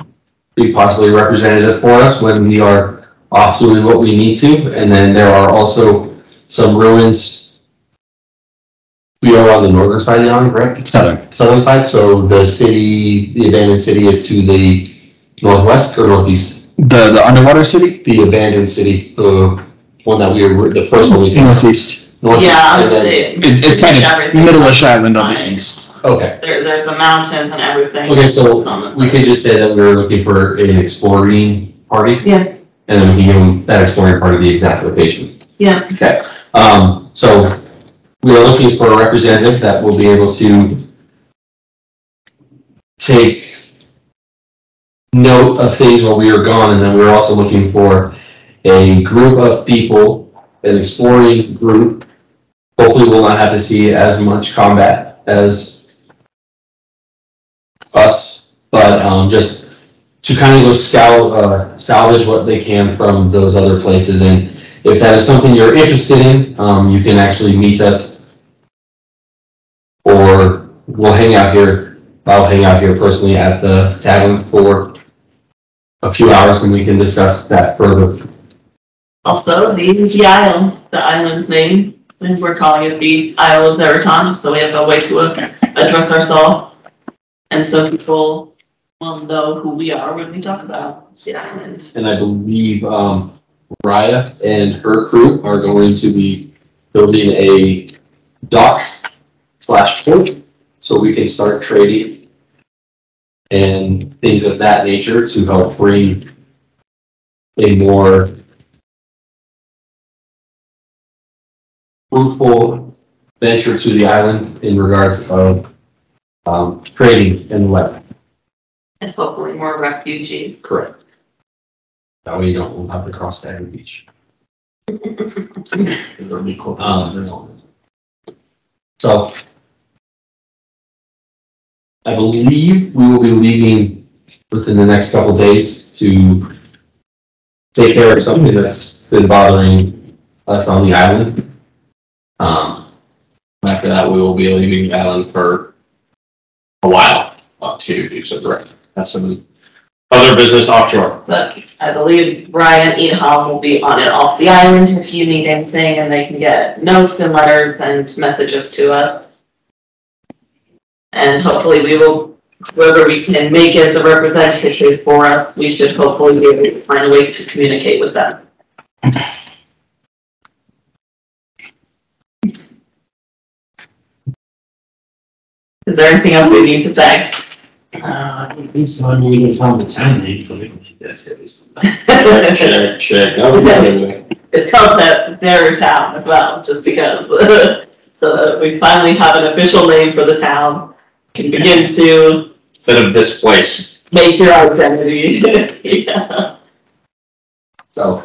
be possibly representative for us when we are off doing what we need to. And then there are also some ruins. We are on the northern side of the island, correct? Southern side. So the city, the abandoned city, is to the northwest or northeast. The underwater city? The abandoned city, the one that we were, the first one we came. Northeast. Northeast. Yeah, And then, It's kind of middle-ish island on the east. okay. There's the mountains and everything. Okay, so we could just say that we're looking for an exploring party. Yeah. And then we can give them that exploring party the exact location. Yeah. Okay. So we are looking for a representative that will be able to take note of things while we are gone, and then we're also looking for a group of people, an exploring group. Hopefully we'll not have to see as much combat as us, but just to kind of go salvage what they can from those other places. And if that is something you're interested in, you can actually meet us, or we'll hang out here. I'll hang out here personally at the tavern for a few hours, and we can discuss that further. Also, the island's name, and we're calling it the Isle of Zeraton, so we have a way to address ourselves, and so people will know who we are when we talk about the island. And I believe Raya and her crew are going to be building a dock/port, so we can start trading and things of that nature to help bring a more fruitful venture to the island in regards of trading and wealth. And hopefully more refugees. Correct. That way you don't have to cross the Iron Beach. So, I believe we will be leaving within the next couple days to take care of something that's been bothering us on the island. After that, we will be leaving the island for a while, to do some direct. That's some other business offshore. But I believe Ryan and Edham will be on and off the island if you need anything, and they can get notes and letters and messages to us. And hopefully we will, whoever we can make as the representative for us, we should hopefully be able to find a way to communicate with them. Is there anything else we need to say? I think so. I mean, we can tell them the town name, but we don't need this at least. Check. No, anyway. It's called their town as well, just because. So that we finally have an official name for the town. Can begin to Instead of this place. make your identity. Yeah. So,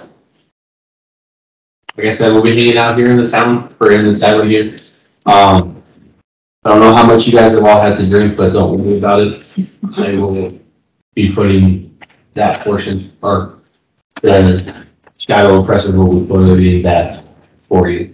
like I said, we'll be hanging out here in the town, or in the tavern here. I don't know how much you guys have all had to drink, but don't worry about it. I will be putting that portion, or the shadow oppressor will be putting that for you.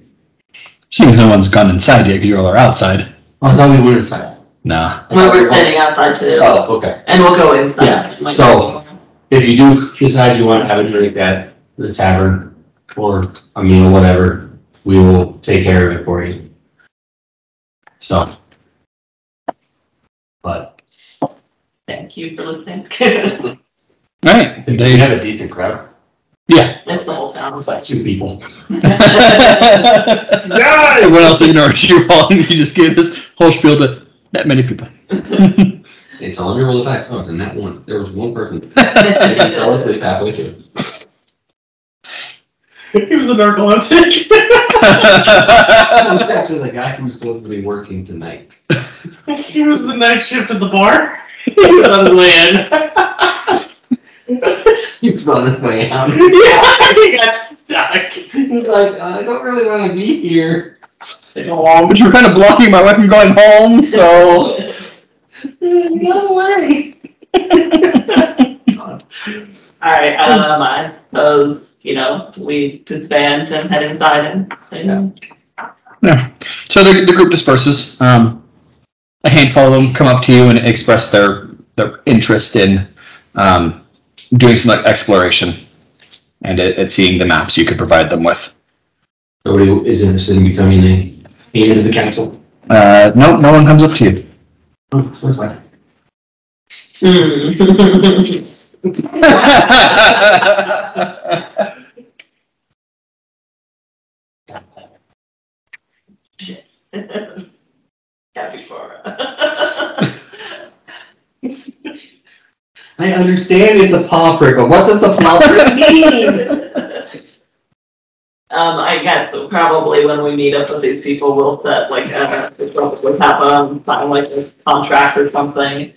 Seeing as no one's gone inside yet because you all are outside. I thought we were inside. Nah. We're standing outside too. Oh, okay. And we'll go inside. Yeah, so- If you do decide you want to have a drink at the tavern, or a meal, whatever, we will take care of it for you. So. But. Thank you for listening. Alright. They have a decent crowd. Yeah. It's the whole town. It's like 2 people. Everyone else ignored you all, and you just gave this whole spiel to that many people. It's all under roll of dice. Oh, it's in that one. There was one person. They fell asleep halfway through. He was a narcoleptic. It was actually the guy who was supposed to be working tonight. He was the night shift at the bar. He was on his way in. He was on his way out. Yeah, he got stuck. He's like, I don't really want to be here. Oh, but you were kind of blocking my way from going home, so... No way. Alright, I suppose, we disband and head inside and Yeah. So the group disperses. A handful of them come up to you and express their interest in doing some exploration and at seeing the maps you could provide them with. Nobody is interested in becoming a agent of the council? No one comes up to you. Oh, that's fine. I understand it's a paw prick, but what does the paw prick mean? I guess probably when we meet up with these people, we'll set we'll probably have sign like a contract or something,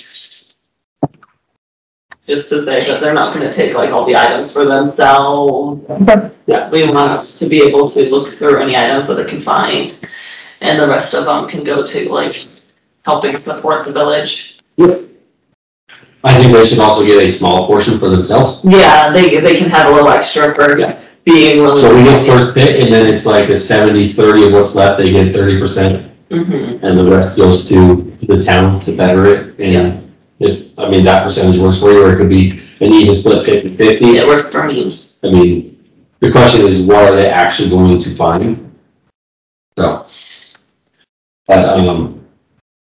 just to say that they're not going to take all the items for themselves. Yeah. We want to be able to look through any items that they can find, and the rest of them can go to helping support the village. I think they should also get a small portion for themselves. Yeah, they can have a little extra for being willing. So we get first pick, and then it's like a 70-30 of what's left. They get 30%, and the rest goes to the town to better it. And if that percentage works for you, or it could be an even split 50-50. It works for me. The question is, what are they actually going to find? So, but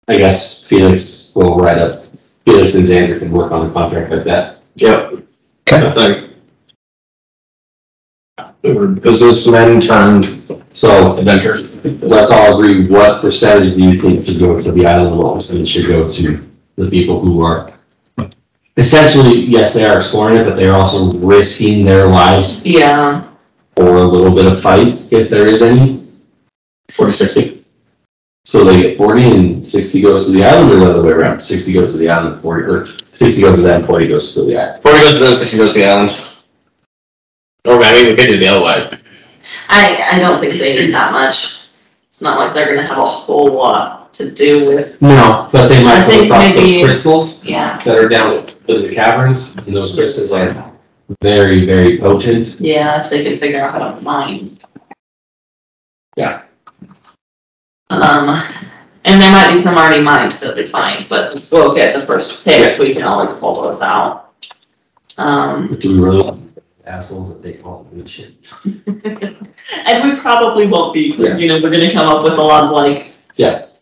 I guess Felix will write up. Felix and Xander can work on a contract like that. Yep. Okay. We're businessmen turned Adventure. Let's all agree. What percentage do you think should go to the island, and what percentage should go to the people who are essentially, yes, they are exploring it, but they're also risking their lives for a little bit of fight, if there is any. 40-60. So they get 40 and 60 goes to the island, or the other way around? 60 goes to the island, 40, or 60 goes to them, 40 goes to the island. 40 goes to them, 60 goes to the island. Or we could do the other way. I don't think they need that much. It's not like they're going to have a whole lot to do with. No, but they might think put maybe those crystals that are down in the caverns, and those crystals are very, very potent. Yeah, if they could figure out how to mine. Yeah. And there might be some already mined that they find, but we'll get the first pick. We can always pull those out. Do we really want assholes that take all the good shit? And we probably won't be. We're going to come up with a lot of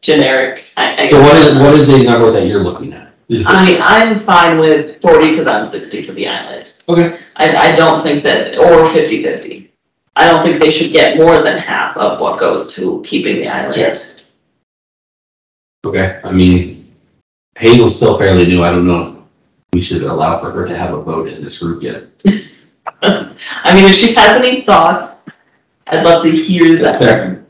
generic. So what is the number that you're looking at? I'm fine with 40 to them, 60 to the island. Okay. I don't think that, or 50-50. I don't think they should get more than half of what goes to keeping the island. Yes. Okay. Hazel's still fairly new. I don't know. We should allow for her to have a vote in this group yet. If she has any thoughts, I'd love to hear that. Fair.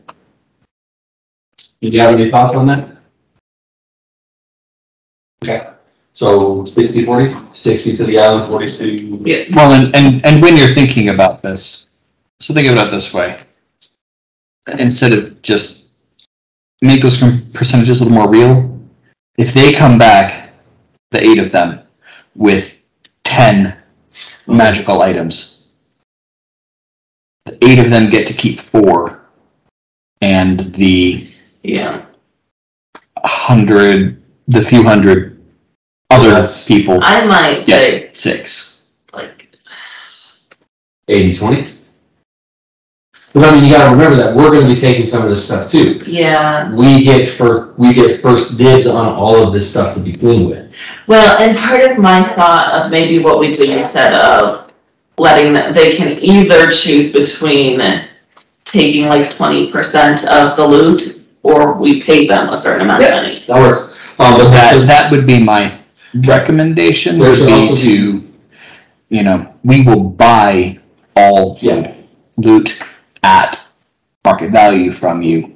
Do you have any thoughts on that? Okay. So 60-40? 60 to the island, 40 to... Yeah. Well, and when you're thinking about this, so think about it this way. Instead of just make those percentages a little more real, if they come back, the 8 of them, with 10 magical items, the 8 of them get to keep 4, and the few hundred other people I might get say 6. 80-20? But I mean, you gotta remember that we're gonna be taking some of this stuff too. Yeah. We get first dibs on all of this stuff to begin with. Well, and part of my thought of maybe what we do instead of letting them, they can either choose between taking like 20% of the loot, or we pay them a certain amount of money. That works. But that would be my recommendation, would be to, we will buy all loot at market value from you.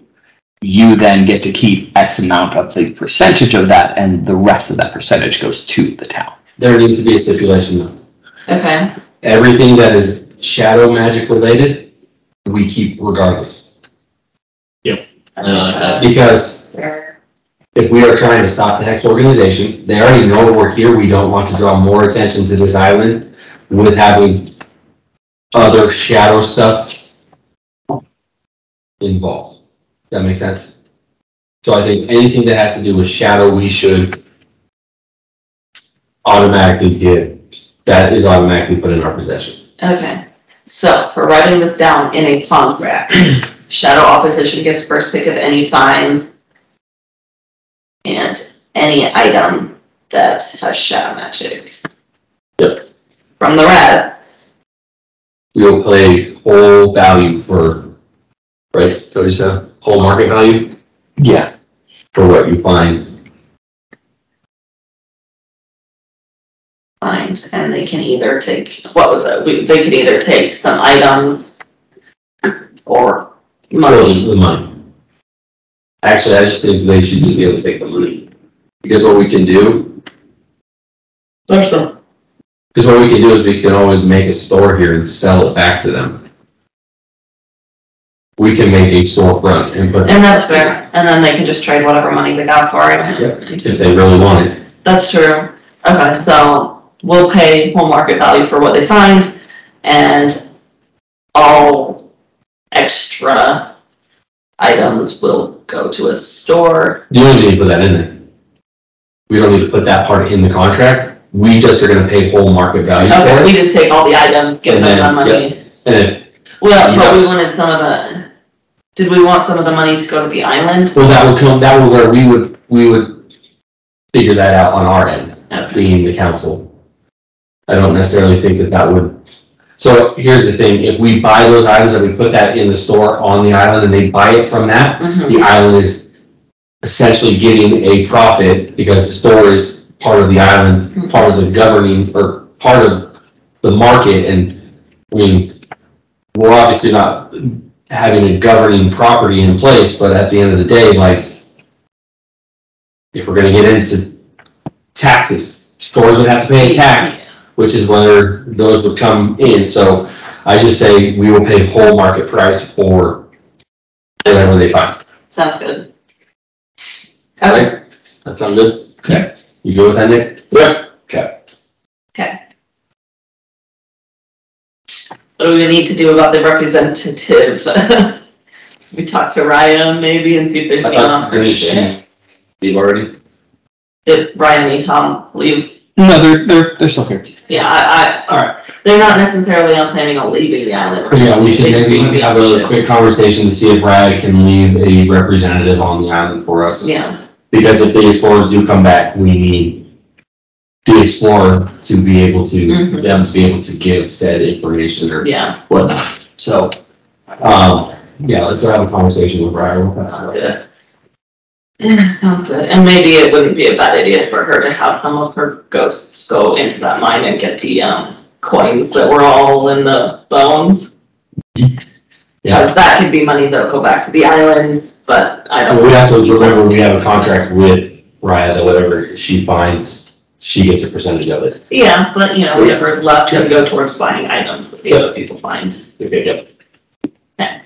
You then get to keep X amount of the percentage of that, and the rest of that percentage goes to the town. There needs to be a stipulation though. Okay. Everything that is shadow magic related, we keep regardless. Yep. I like that. Because if we are trying to stop the Hex organization, they already know we're here. We don't want to draw more attention to this island with having other shadow stuff involved. That makes sense? So I think anything that has to do with shadow, we should automatically that is automatically put in our possession. Okay. So, for writing this down in a contract, shadow opposition gets first pick of any fines, and any item that has shadow magic. Yep. From the red. We'll pay whole value for, right, Cody said? Whole market value? Yeah. For what you find. And they can either take, they could either take some items or money. The money. Actually, I just think they should be able to take the money. Because what we can do. Because what we can do is we can always make a store here and sell it back to them. We can make a storefront and put. And that's fair. And then they can just trade whatever money they got for it. Yep. If they really want it. That's true. Okay, so we'll pay full market value for what they find, and all extra items will go to a store. You don't need to put that in there. We don't need to put that part in the contract. We just are going to pay full market value for it. We just take all the items, give them the money. Yep. And well, but we wanted some of the. Did we want some of the money to go to the island? Well, that would where we would figure that out on our end, being the council. I don't necessarily think that would. So here's the thing: if we buy those items and we put that in the store on the island, and they buy it from that, the island is essentially getting a profit because the store is part of the island, part of the governing or part of the market. And I mean, we're obviously not having a governing property in place, but at the end of the day, like, if we're going to get into taxes, stores would have to pay a tax, which is where those would come in. So I just say we will pay whole market price for whatever they find. Sounds good. Okay. That sound good? Okay. You go with that, Nick? Yeah. Okay. Okay. What do we need to do about the representative? We talk to Ryan maybe and see if there's any option. Leave already? Did Ryan and Tom leave? No, they're still here. Yeah, All right. they're not necessarily planning on leaving the island. Yeah, we should maybe have a quick conversation to see if Ryan can leave a representative on the island for us. Yeah. Because if the explorers do come back, we need the explorer to be able to, them to be able to give said information or whatnot. So, yeah, let's go have a conversation with Ryan. Yeah, sounds good. And maybe it wouldn't be a bad idea for her to have some of her ghosts go into that mine and get the coins that were all in the bones. Yeah, that could be money that'll go back to the island, but I don't. Well, we have to remember we have a contract with Raya that whatever she finds, she gets a percentage of it. Yeah, but whatever's left can go towards buying items that the other people find. Okay. Yep. Okay.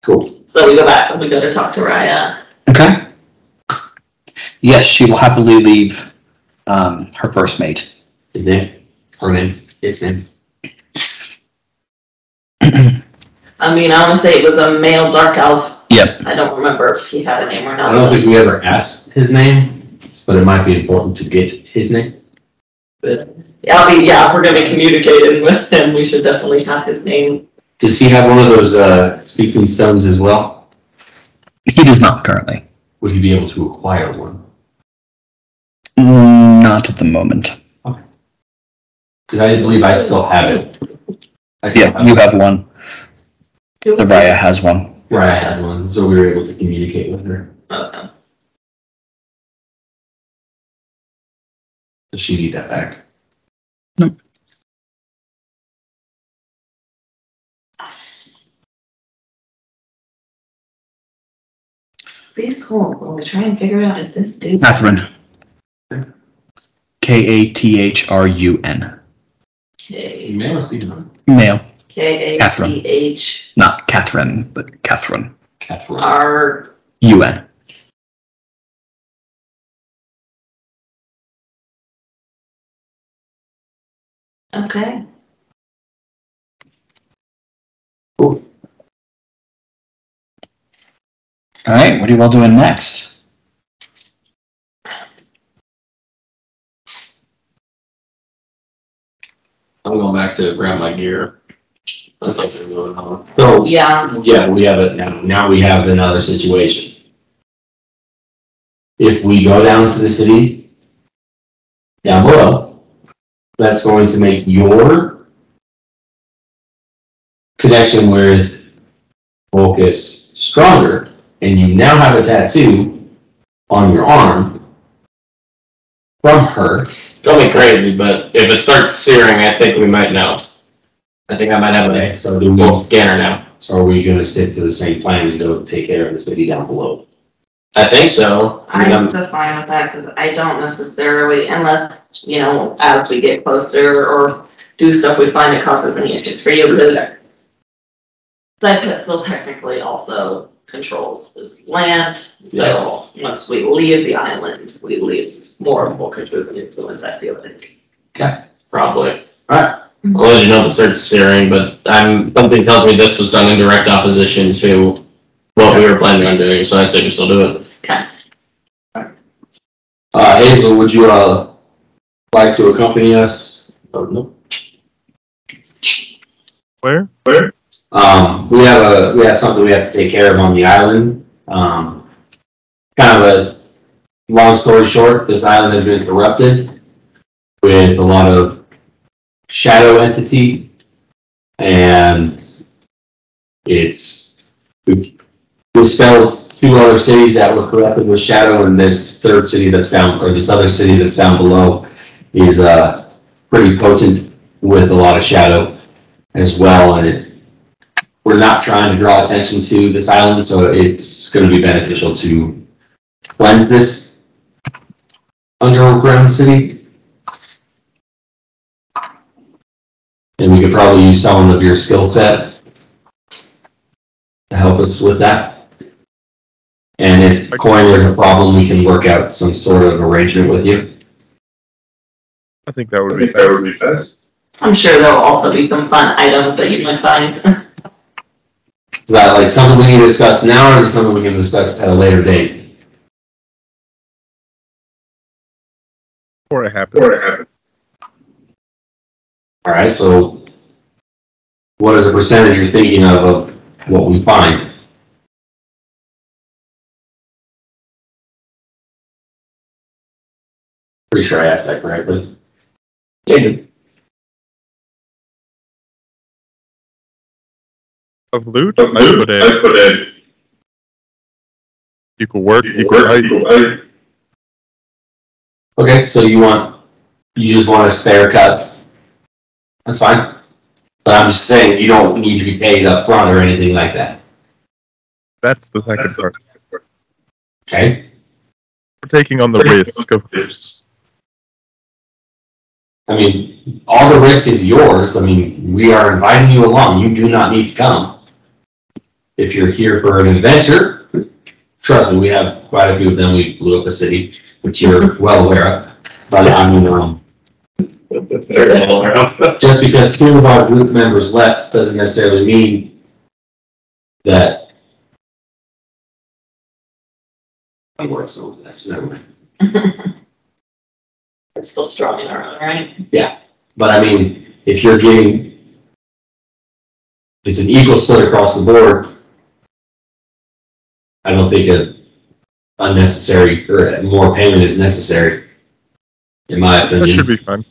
Cool. So we go back and we go to talk to Raya. Okay. Yes, she will happily leave her first mate. His name? Her name? Its name? I mean, I want to say it was a male dark elf. Yep. I don't remember if he had a name or not. I don't think we ever asked his name, but it might be important to get his name. But if we're going to be communicating with him, we should definitely have his name. Does he have one of those speaking stones as well? He does not currently. Would he be able to acquire one? Not at the moment. Okay. Because I believe I still have it. You have one. Raya has one. Raya had one, so we were able to communicate with her. Okay. Does she need that back? Nope. Please hold while we try and figure out if this dude. Catherine. Kathrun. Male or female? Male. Kath. Not Catherine, but Catherine. Catherine. UN. Okay. Cool. All right, what are you all doing next? I'm going back to grab my gear. That's what they're going on. So, Yeah. we have it now. Now we have another situation. If we go down to the city down below, that's going to make your connection with Focus stronger, and you now have a tattoo on your arm from her. It's going crazy, but if it starts searing, I think we might know. I think I might have Okay, a so do we, full scanner now. so are we going to stick to the same plan and go take care of the city down below? I think so. I'm still fine with that because I don't necessarily, unless, as we get closer or do stuff we find it causes any issues for you. Sypetia still technically also controls this land. So once we leave the island, we leave more of Volker's influence, I feel like. Okay. Probably. Alright. I'll let you know if it starts searing, but something tells me this was done in direct opposition to what we were planning on doing, so I say we still do it. Okay. Hazel, would you like to accompany us? No. Where? We have something we have to take care of on the island. Kind of a long story short, this island has been corrupted with a lot of shadow entity, and we've dispelled 2 other cities that were corrupted with shadow, and this other city that's down below is pretty potent with a lot of shadow as well, and we're not trying to draw attention to this island, so it's going to be beneficial to cleanse this underground city. And we could probably use some of your skill set to help us with that. And if coin is a problem, we can work out some sort of arrangement with you. I think that would be best. I'm sure there'll also be some fun items that you might find. Is that like something we need to discuss now, or is it something we can discuss at a later date? Before it happens. Alright, so what is the percentage you're thinking of what we find? Pretty sure I asked that correctly. Jaden. Of loot? I put in. Equal work, equal height. Okay, so you just want a spare cut. That's fine. But I'm just saying, you don't need to be paid up front or anything like that. That's the second part. Okay? We're taking on the risk of this. I mean, all the risk is yours. I mean, we are inviting you along. You do not need to come. If you're here for an adventure, trust me, we have quite a few of them. We blew up a city, which you're well aware of. But I mean, just because 2 of our group members left doesn't necessarily mean that. That's never mind. It's still strong in our own right. Yeah, but I mean, if you're getting it's an equal split across the board, I don't think a unnecessary or more payment is necessary, in my opinion. That should be fine.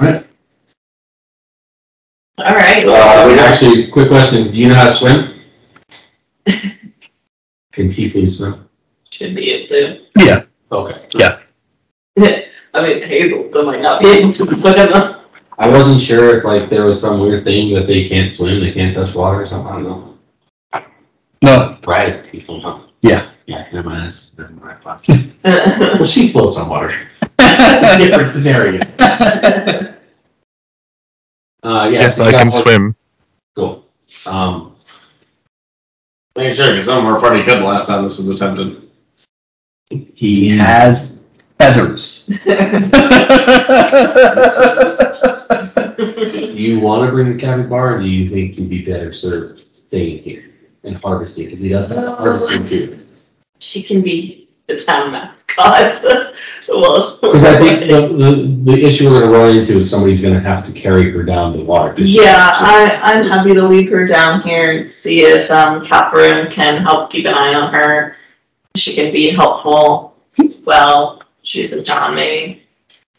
Alright. All right. Wait, actually, quick question. Do you know how to swim? Can Tiefling swim? Should be able to. Yeah. Okay. I mean, Hazel still might not be able to swim. I wasn't sure if like there was some weird thing that they can't swim, they can't touch water or something. I don't know. No. Brad is a Tiefling, huh? Yeah. Yeah, never mind. That's never mind. Well, she floats on water. That's a different scenario. Yeah, Yes, so I can that- swim. Cool. Make sure, because some of our party could last time this was attempted. He has feathers. Do you want to bring the capybara, or do you think you'd be better served staying here and harvesting? Because he does have harvesting too. She can be the town mascot. Well, Because I think the issue we're going to run into is somebody's going to have to carry her down the water. yeah, I'm happy to leave her down here and see if Catherine can help keep an eye on her. She can be helpful. Well, she's with John, maybe.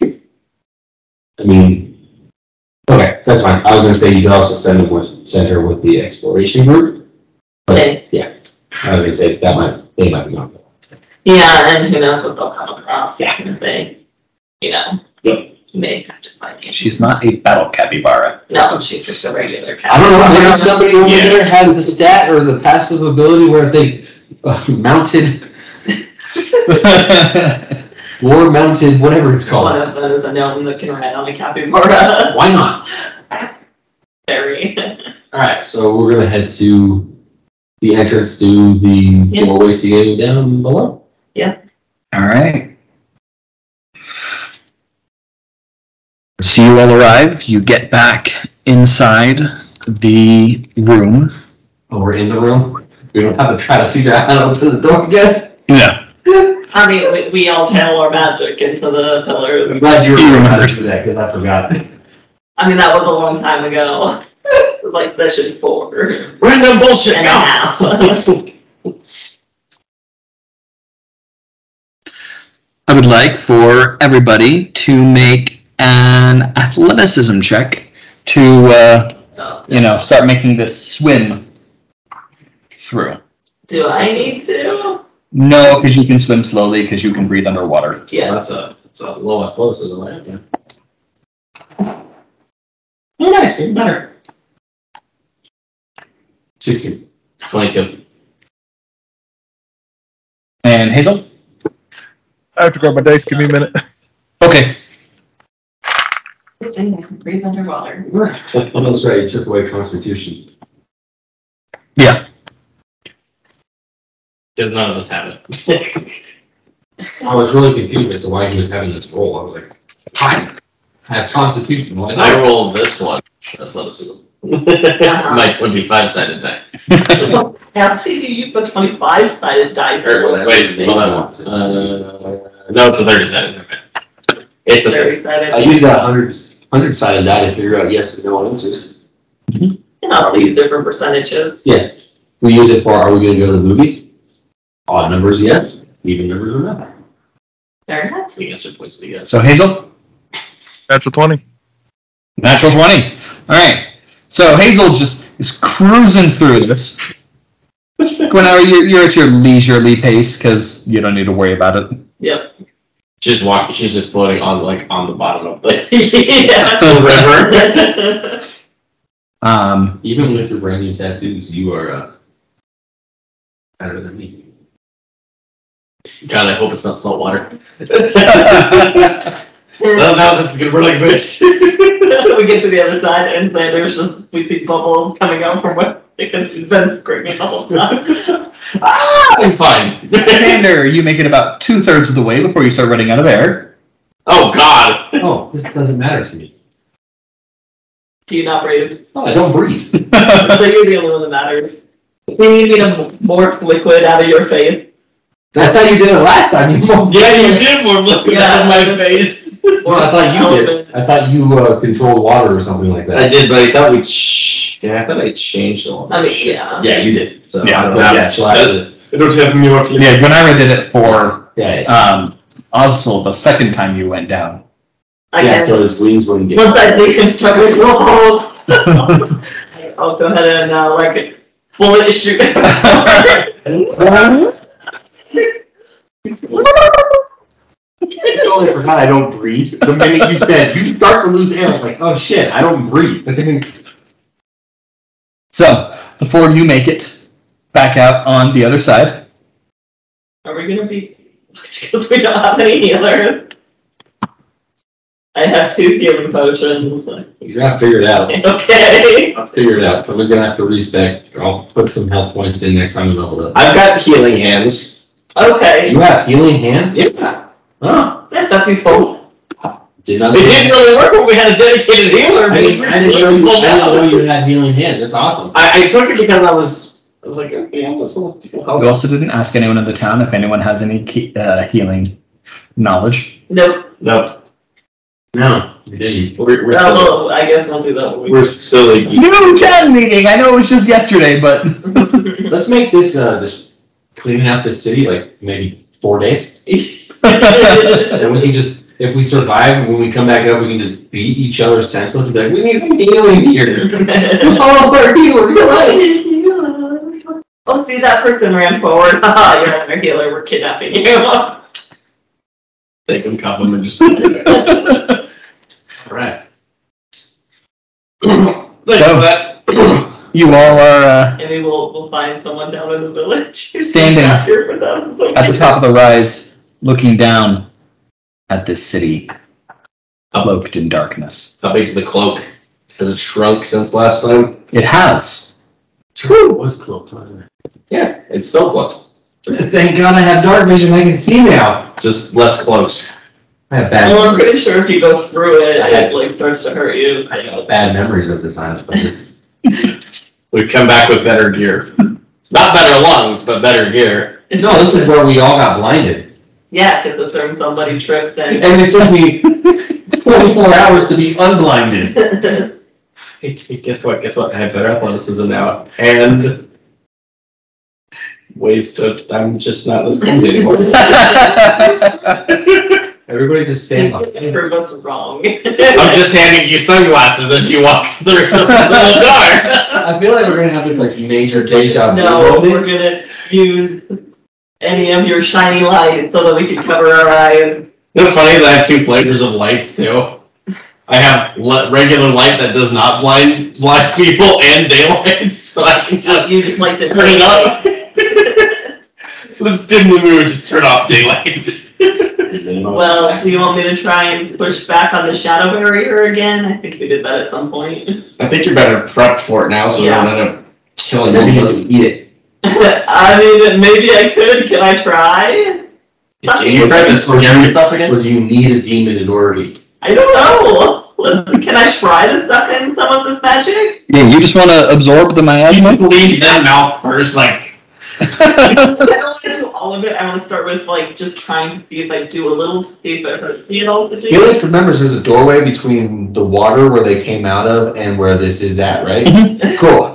I mean, okay, that's fine. I was going to say you could also send her with the exploration group. But yeah, I was going to say they might be on. Yeah, and who knows what they'll come across. Yeah, if they, may have to find me. She's not a battle capybara. No, she's just a regular cat. I don't know, maybe somebody over Yeah. there has the stat or the passive ability where they mounted, war mounted, whatever it's One called. of them is a gnome that can ride on a capybara. Why not? Very. Alright, so we're gonna head to the entrance to the doorway to get down below. All right. So you all arrive. You get back inside the room. Oh, we're in the room? We don't have to try to figure out how to open the door again? Yeah. I mean, we all channel our magic into the pillars. I'm glad you remembered how to do that, because I forgot. I mean, that was a long time ago. It was like session 4. Random bullshit And a now! half. I would like for everybody to make an athleticism check to, start making this swim through. Do I need to? No, because you can swim slowly because you can breathe underwater. Yeah. That's a low athleticism, right? Yeah. Oh, nice, getting better. 16. 22. And Hazel? I have to grab my dice. Give me a minute. Okay. Good thing I can breathe underwater. Oh, that's right, you took away Constitution. Yeah. Because none of us have it. I was really confused as to why he was having this roll. I was like, fine, I have Constitution. Why I not? rolled this one. Athleticism. My 25-sided die. How do you use the 25-sided dice? Wait, hold on. No, it's a 30-sided. Okay. It's a 30. 30-sided. I used that 100-sided die to figure out yes and no answers. And I'll use different percentages. Yeah. We use it for, are we going to go to the movies? Odd numbers, yes. Even numbers, or not. Fair enough. The answer points to yes. So Hazel? Natural 20. Natural 20. All right. So Hazel just is cruising through this. Whenever you're at your leisurely pace because you don't need to worry about it. Yep. She's just floating on the bottom of the Yeah. river. Even with your brand new tattoos, you are better than me. God, I hope it's not salt water. No, this is gonna burn like a bitch. We get to the other side and we see bubbles coming out from what because we've been screaming the whole time. I'm fine. Xander, you make it about 2/3 of the way before you start running out of air. Oh God. Oh, this doesn't matter to me. Do you not breathe? Oh, I don't breathe. So you're the only one that matters. You need me to morph liquid out of your face. That's how you did it last time. You Yeah, you did more liquid out of my face. Well, I thought you did. I thought you controlled water or something like that. I did, but I thought we. Yeah, I thought I changed all. I mean, yeah. Yeah, you did. So Yeah, I don't know. Yeah, she'll have to. I don't have New York. Yeah, Gwenara did it for Yeah. also the second time you went down. Yeah, so his wings wouldn't get. Once I leave him stuck with whoa. I'll go ahead and like bullet shoot. I totally forgot I don't breathe. The minute you said you start to lose air, I was like, oh shit, I don't breathe. So, before you make it back out on the other side. Are we gonna be? Because we don't have any healers. I have 2 healing potions. You're gonna figure it out. Okay. I'll figure it out. Someone's gonna have to respec. I'll put some health points in next time we level up. I've got healing hands. Okay. You have healing hands? Yeah. Huh. Yeah, that's useful. Did not It didn't really work when we had a dedicated healer. I didn't know you had healing hands. That's awesome. I took it because I was like, okay, I'll just help. We also didn't ask anyone in the town if anyone has any healing knowledge. Nope. No. No, you didn't. We're Well, I guess we'll do that. we're still New town meeting! I know it was just yesterday, but... Let's make this cleaning out this city like maybe 4 days. And we can just, if we survive, when we come back up, we can just beat each other senseless and be like, we need some healing here. Oh, our healer, Oh, see, that person ran forward. Haha, you're not our healer. We're kidnapping you. take some compliment just. Alright. You all are Maybe we'll find someone down in the village. Standing Here for them. at the top of the rise, looking down at this city, cloaked in darkness. How big's the cloak? Has it shrunk since last time? It has. It was cloaked. Yeah, it's still cloaked. Thank God I have dark vision. I can see now. Just less close. I have bad. Well, I'm pretty sure if you go through it, it like starts to hurt you. I have bad memories of this island, but this. We come back with better gear. Not better lungs, but better gear. No, this is where we all got blinded. Yeah, because if there's somebody tripped and And it took me 24 hours to be unblinded. Hey, guess what? I have better athleticism now. And ways to... I'm just not this clumsy anymore. Everybody just stand up. prove us wrong. I'm just handing you sunglasses as you walk through the dark. I feel like we're gonna have this like major deja vu. No, moment. we're gonna use any of your shiny light so that we can cover our eyes. What's funny is I have 2 flavors of lights too. I have regular light that does not blind people and daylight, so I can just You just like to turn it up. Let's dim the mood, just turn off daylight. Well, do you want me to try and push back on the shadow barrier again? I think we did that at some point. I think you're better prepped for it now, so Yeah. we don't end up killing Maybe you you. have to eat it. I mean, maybe I could. Can I try? Can you try this scary stuff again? Or do you need a demon in order to eat? I don't know. Can I try to suck in some of this magic? Yeah, you just want to absorb the miasma? He leaves in mouth first, like... I don't want to do all of it. I want to start with like just trying to see if I do a little, see if it hurts me at all to do. Felix remembers there's a doorway between the water where they came out of and where this is at, right? Cool.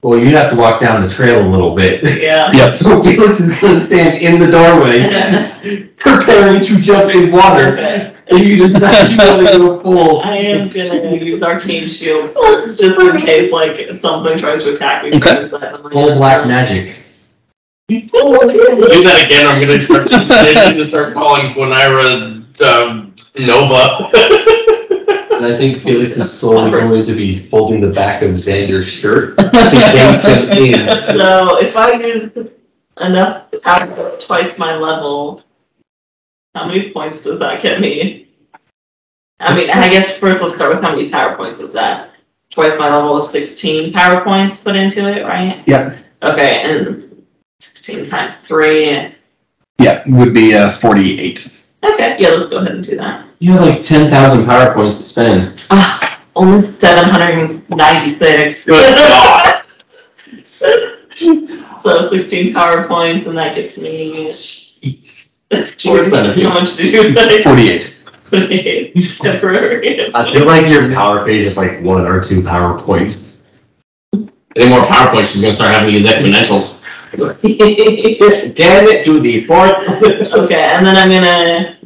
Well, you have to walk down the trail a little bit. Yeah. Yep. So Felix is going to stand in the doorway, preparing to jump in water, Okay. and you just not want to go full. I am gonna use Arcane Shield. This is just in case like something tries to attack me. Okay. Full black magic. Do that again, I'm gonna start calling Gwenara Nova. And I think Felix is slowly going to be holding the back of Xander's shirt to yank him in. So if I use enough power twice my level, how many points does that get me? I mean, I guess first let's start with how many power points is that? Twice my level is 16 power points put into it, right? Yep. Okay, and 16 times 3. Yeah, would be 48. Okay, yeah, let's go ahead and do that. You have like 10,000 power points to spend. Only 796. Good God. So 16 power points, and that gets me How much did you think? 48. Temporary. I feel like your power page is like 1 or 2 power points. Any more power points, she's gonna start having these exponentials. Damn it, to the 4th. Okay, and then I'm gonna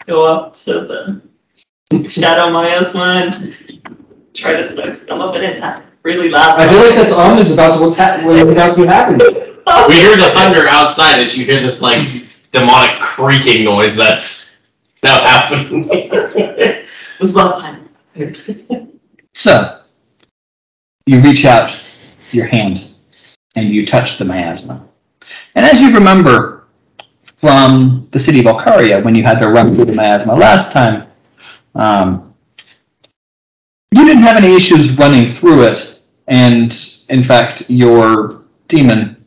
go up to the Shadow Miasma and try to smoke some of it in that really loud. I feel like that's ominous about what's about to happen. We hear the thunder outside as you hear this like demonic creaking noise that's now happening. It was well timed. So, you reach out your hand and you touch the miasma. And as you remember from the city of Alcaria, when you had to run through the miasma last time, you didn't have any issues running through it, and in fact, your demon,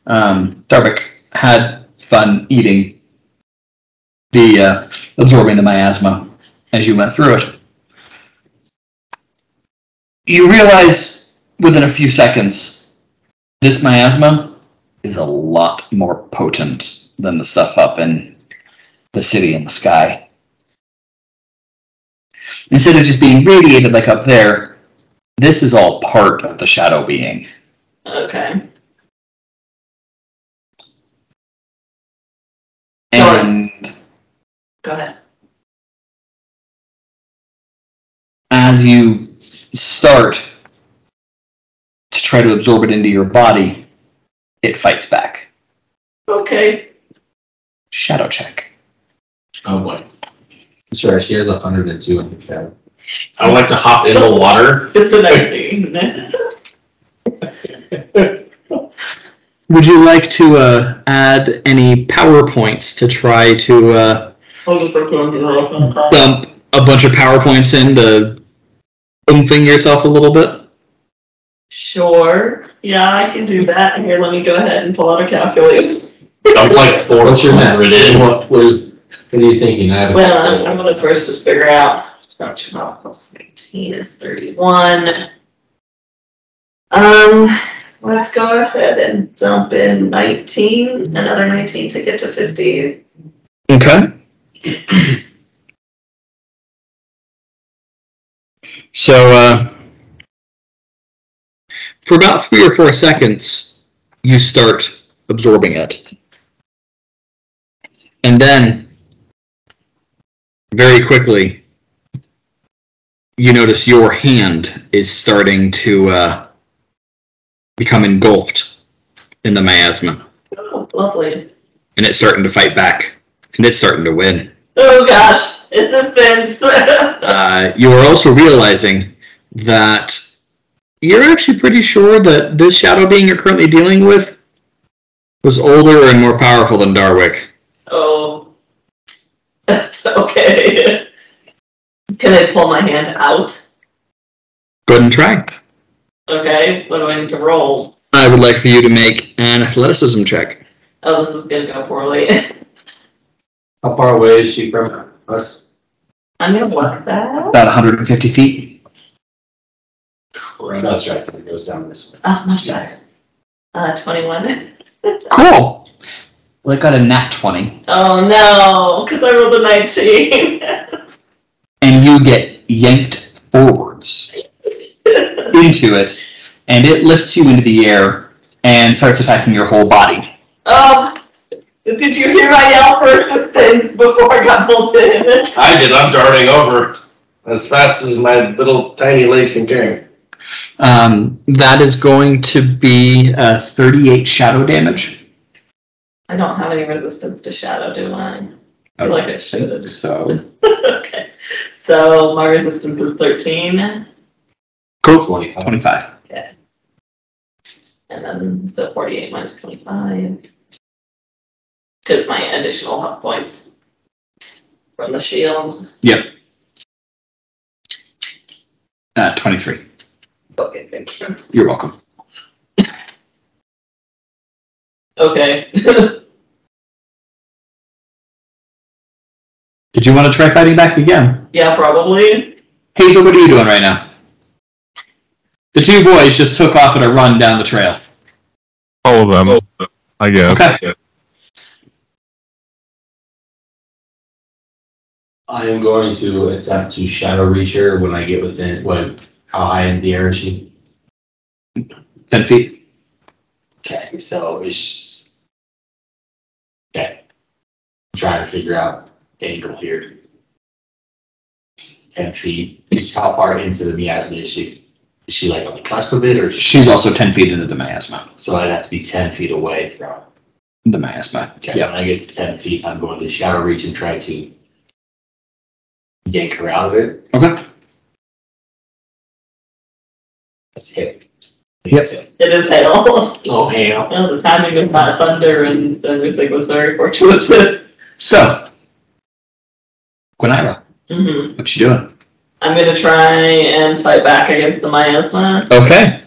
Darvik, had fun eating absorbing the miasma as you went through it. You realize within a few seconds, this miasma is a lot more potent than the stuff up in the city in the sky. Instead of just being radiated like up there, this is all part of the shadow being. Okay. And Go ahead. as you start to try to absorb it into your body, it fights back. Okay. Shadow check. Oh boy. That's right, she has 102 in the shadow. I would like to hop in the water. It's a 19. Would you like to add any power points to try to dump a bunch of power points in to oomping yourself a little bit? Sure. Yeah, I can do that. Here, let me go ahead and pull out a calculator. I'm like 400 in. What are you thinking? Well, I'm going to first just figure out. 12 plus 18 is 31. Let's go ahead and dump in 19. Another 19 to get to 50. Okay. So, for about 3 or 4 seconds, you start absorbing it. And then, very quickly, you notice your hand is starting to become engulfed in the miasma. Oh, lovely. And it's starting to fight back. And it's starting to win. Oh gosh, it's intense. You are also realizing that you're actually pretty sure that this shadow being you're currently dealing with was older and more powerful than Darwick. Oh. Okay. Can I pull my hand out? Go ahead and try. Okay, what do I need to roll? I would like for you to make an athleticism check. Oh, this is gonna go poorly. How far away is she from us? I'm gonna block that. About 150 feet. That's right, it goes down this way. Oh, much better. 21. Cool. Well, I got a nat 20. Oh no, because I rolled a 19. And you get yanked forwards into it, and it lifts you into the air and starts attacking your whole body. Did you hear my yell for things before I got pulled in? I did. I'm darting over as fast as my little tiny legs can carry. That is going to be 38 shadow damage. I don't have any resistance to shadow, do I? I feel like I should. So. Okay. So my resistance is 13. Cool. 25. Okay. And then so 48 minus 25. Because my additional hit points from the shield. Yep. 23. Okay, thank you. You're welcome. Okay. Did you want to try fighting back again? Yeah, probably. Hazel, what are you doing right now? The two boys just took off at a run down the trail. All of them, I guess. Okay. I am going to attempt to shadow reach her when I get within, how high in the air is she? 10 feet. Okay, so okay. I'm trying to figure out angle here. 10 feet. How far into the miasma is she? Is she like on the cusp of it, or She's also 10 feet into the miasma. so I'd have to be 10 feet away from. The miasma. Okay, when I get to 10 feet, I'm going to shadow reach and try to yank her out of it. Okay. That's hit. Yep. It is hail. Oh, hail. The timing of that thunder and everything was very fortuitous. So, Gwenira, Mm-hmm. what you doing? I'm gonna try and fight back against the miasma. Okay.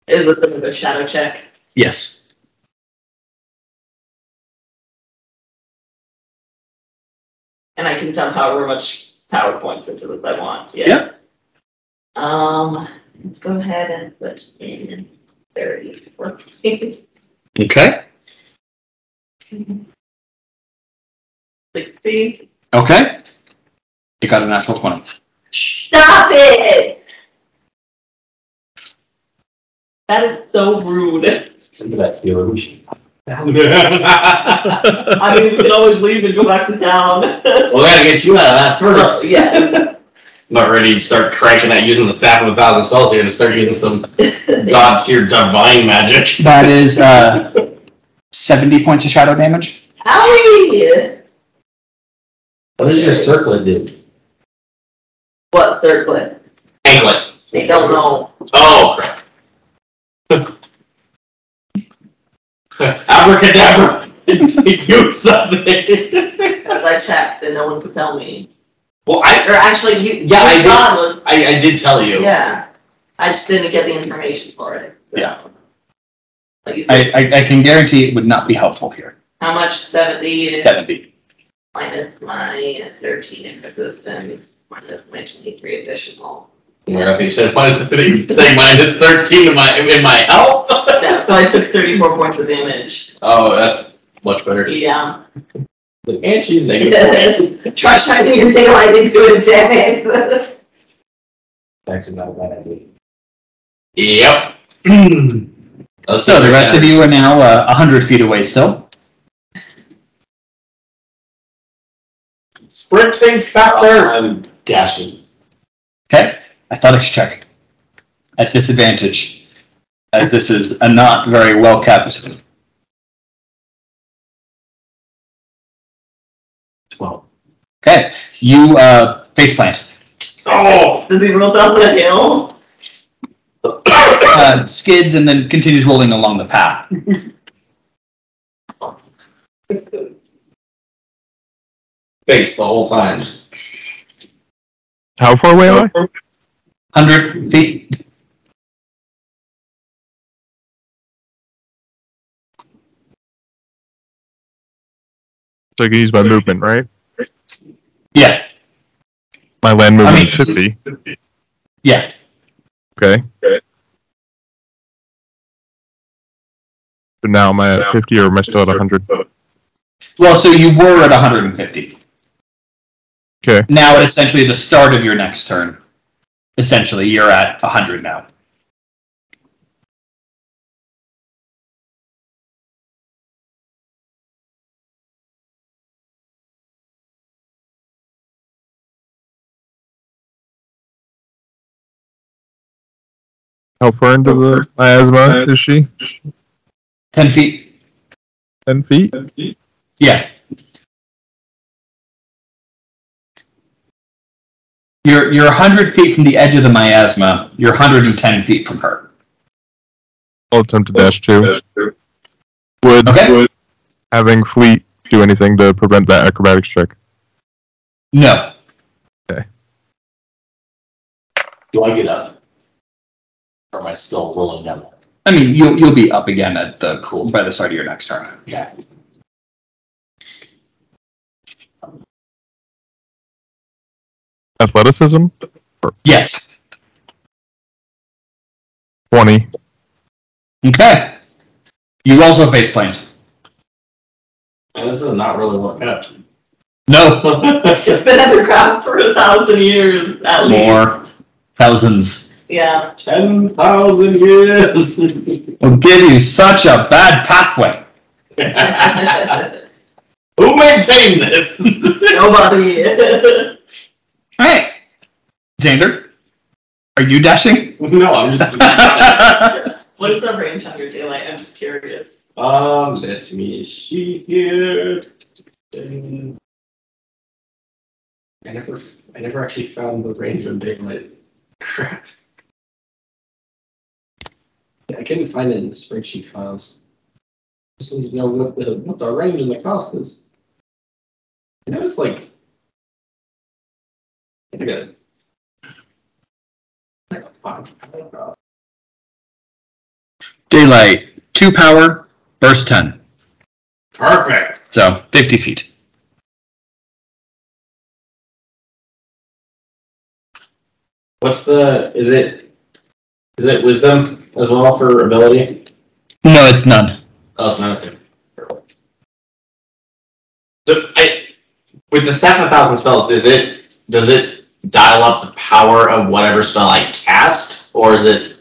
Is this another shadow check? Yes. And I can dump however much power points into this I want. Yeah. Let's go ahead and put in 34 points. Okay. 60. Okay. You got a natural 20. Stop it! That is so rude. Look at that illusion. I mean, we can always leave and go back to town. Well, we gotta get you out of that first. Yes. Not ready to start cranking that using the staff of 1,000 spells here to start using some god tier divine magic. That is 70 points of shadow damage. Owie! What does your circlet do? What circlet? Anklet. I don't know. Oh, crap. Abracadabra. You something. As I checked, and no one could tell me. Well, Or actually, I did tell you. Yeah. I just didn't get the information for it. So. Yeah. Like you said, I can guarantee it would not be helpful here. how much? 70 70. minus my 13 in resistance, minus my 23 additional. Where I think you said saying minus 13 in my health. Yeah, so I took 34 points of damage. Oh, that's much better. Yeah. And she's negative. Try shining your daylight into it, damn it. That's not a bad idea. Yep. So the rest of you are now 100 feet away still. Sprinting faster. I'm dashing. Okay. Athletics check. At disadvantage. As this is a not very well kept. 12. Okay. You face plant. Oh. Does he roll down the hill? Skids and then continues rolling along the path. Face the whole time. How far away am I? 100 feet. So I can use my movement, right? Yeah. My land movement is I 50. Yeah. Okay. So now am I at 50 or am I still at 100? Well, so you were at 150. Okay. Now at essentially the start of your next turn. Essentially, you're at 100 now. How far into the miasma is she? 10 feet. 10 feet? Yeah. You're 100 feet from the edge of the miasma. You're 110 feet from her. I'll attempt to dash too. Would having fleet do anything to prevent that acrobatics check? No. Okay. Do I get up? Or am I still rolling down? I mean, you'll be up again at the by the start of your next turn. Yeah. Athleticism? Yes. 20. Okay. You also face plant. And this is not really working out. No. It's been underground for 1,000 years at More. least. Thousands. Yeah. 10,000 years. Will give you such a bad pathway. Who maintained this? Nobody. Alright. Xander, are you dashing? No, I'm just. What's the range on your daylight? I'm just curious. Let me see here. I never actually found the range of daylight. Crap. I couldn't find it in the spreadsheet files. I just need to know what the range and the cost is. I know it's like. I think like a 5. Daylight, 2 power, burst 10. Perfect. So, 50 feet. What's the? Is it wisdom as well for ability? No, it's none. Oh, it's not okay. Perfect. So with the staff of 1,000 spells, does it dial up the power of whatever spell I cast, or is it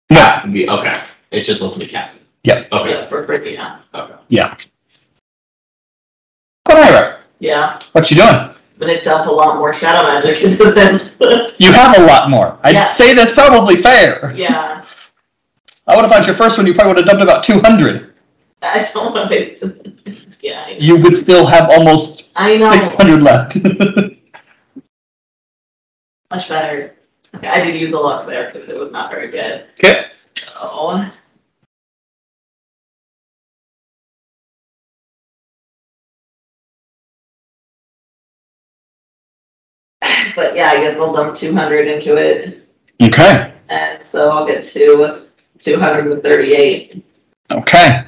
have to be okay? It just lets me cast it. Yep. Okay. Yeah, for freaking out. Okay. Yeah. Konaira, Yeah. what you doing? But it dumped a lot more shadow magic into them. You have a lot more. I'd say that's probably fair. Yeah. I would have thought your first one you probably would have dumped about 200. I don't want to. Yeah. I know. You would still have almost I know. 600 left. Much better. I did use a lot there because it was not very good. Okay. So. But yeah, I guess I'll dump 200 into it. Okay. And so I'll get to 238. Okay.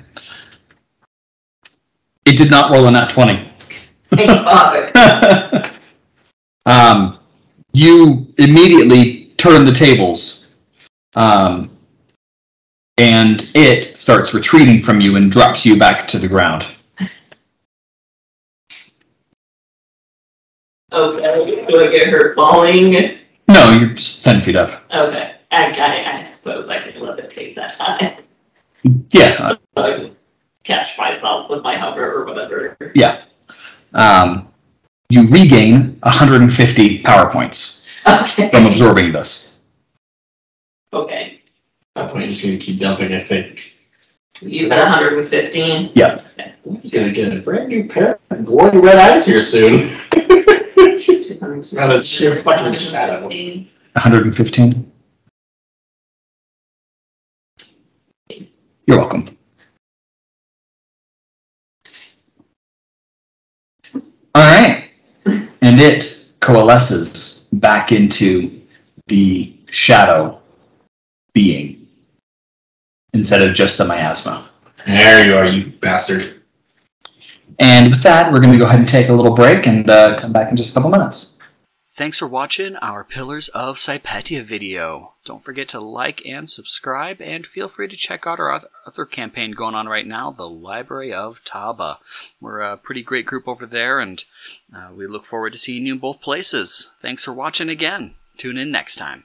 It did not roll a nat 20. Thank God. You immediately turn the tables. And it starts retreating from you and drops you back to the ground. Okay. Do I get hurt falling? No, you're just 10 feet up. Okay. I suppose I can levitate that time. Yeah. I can catch myself with my hover or whatever. Yeah. You regain 150 power points Okay. from absorbing this. Okay. At that point, you're just going to keep dumping, I think. You got 115? Yeah. Okay. He's going to get a brand new pair of glowing red eyes here soon. Not a sheer fucking shadow. 115. You're welcome. All right. And it coalesces back into the shadow being instead of just the miasma. There you are, you bastard. And with that, we're going to go ahead and take a little break and come back in just a couple minutes. Thanks for watching our Pillars of Sypetia video. Don't forget to like and subscribe, and feel free to check out our other campaign going on right now, the Library of Taba. We're a pretty great group over there, and we look forward to seeing you in both places. Thanks for watching again. Tune in next time.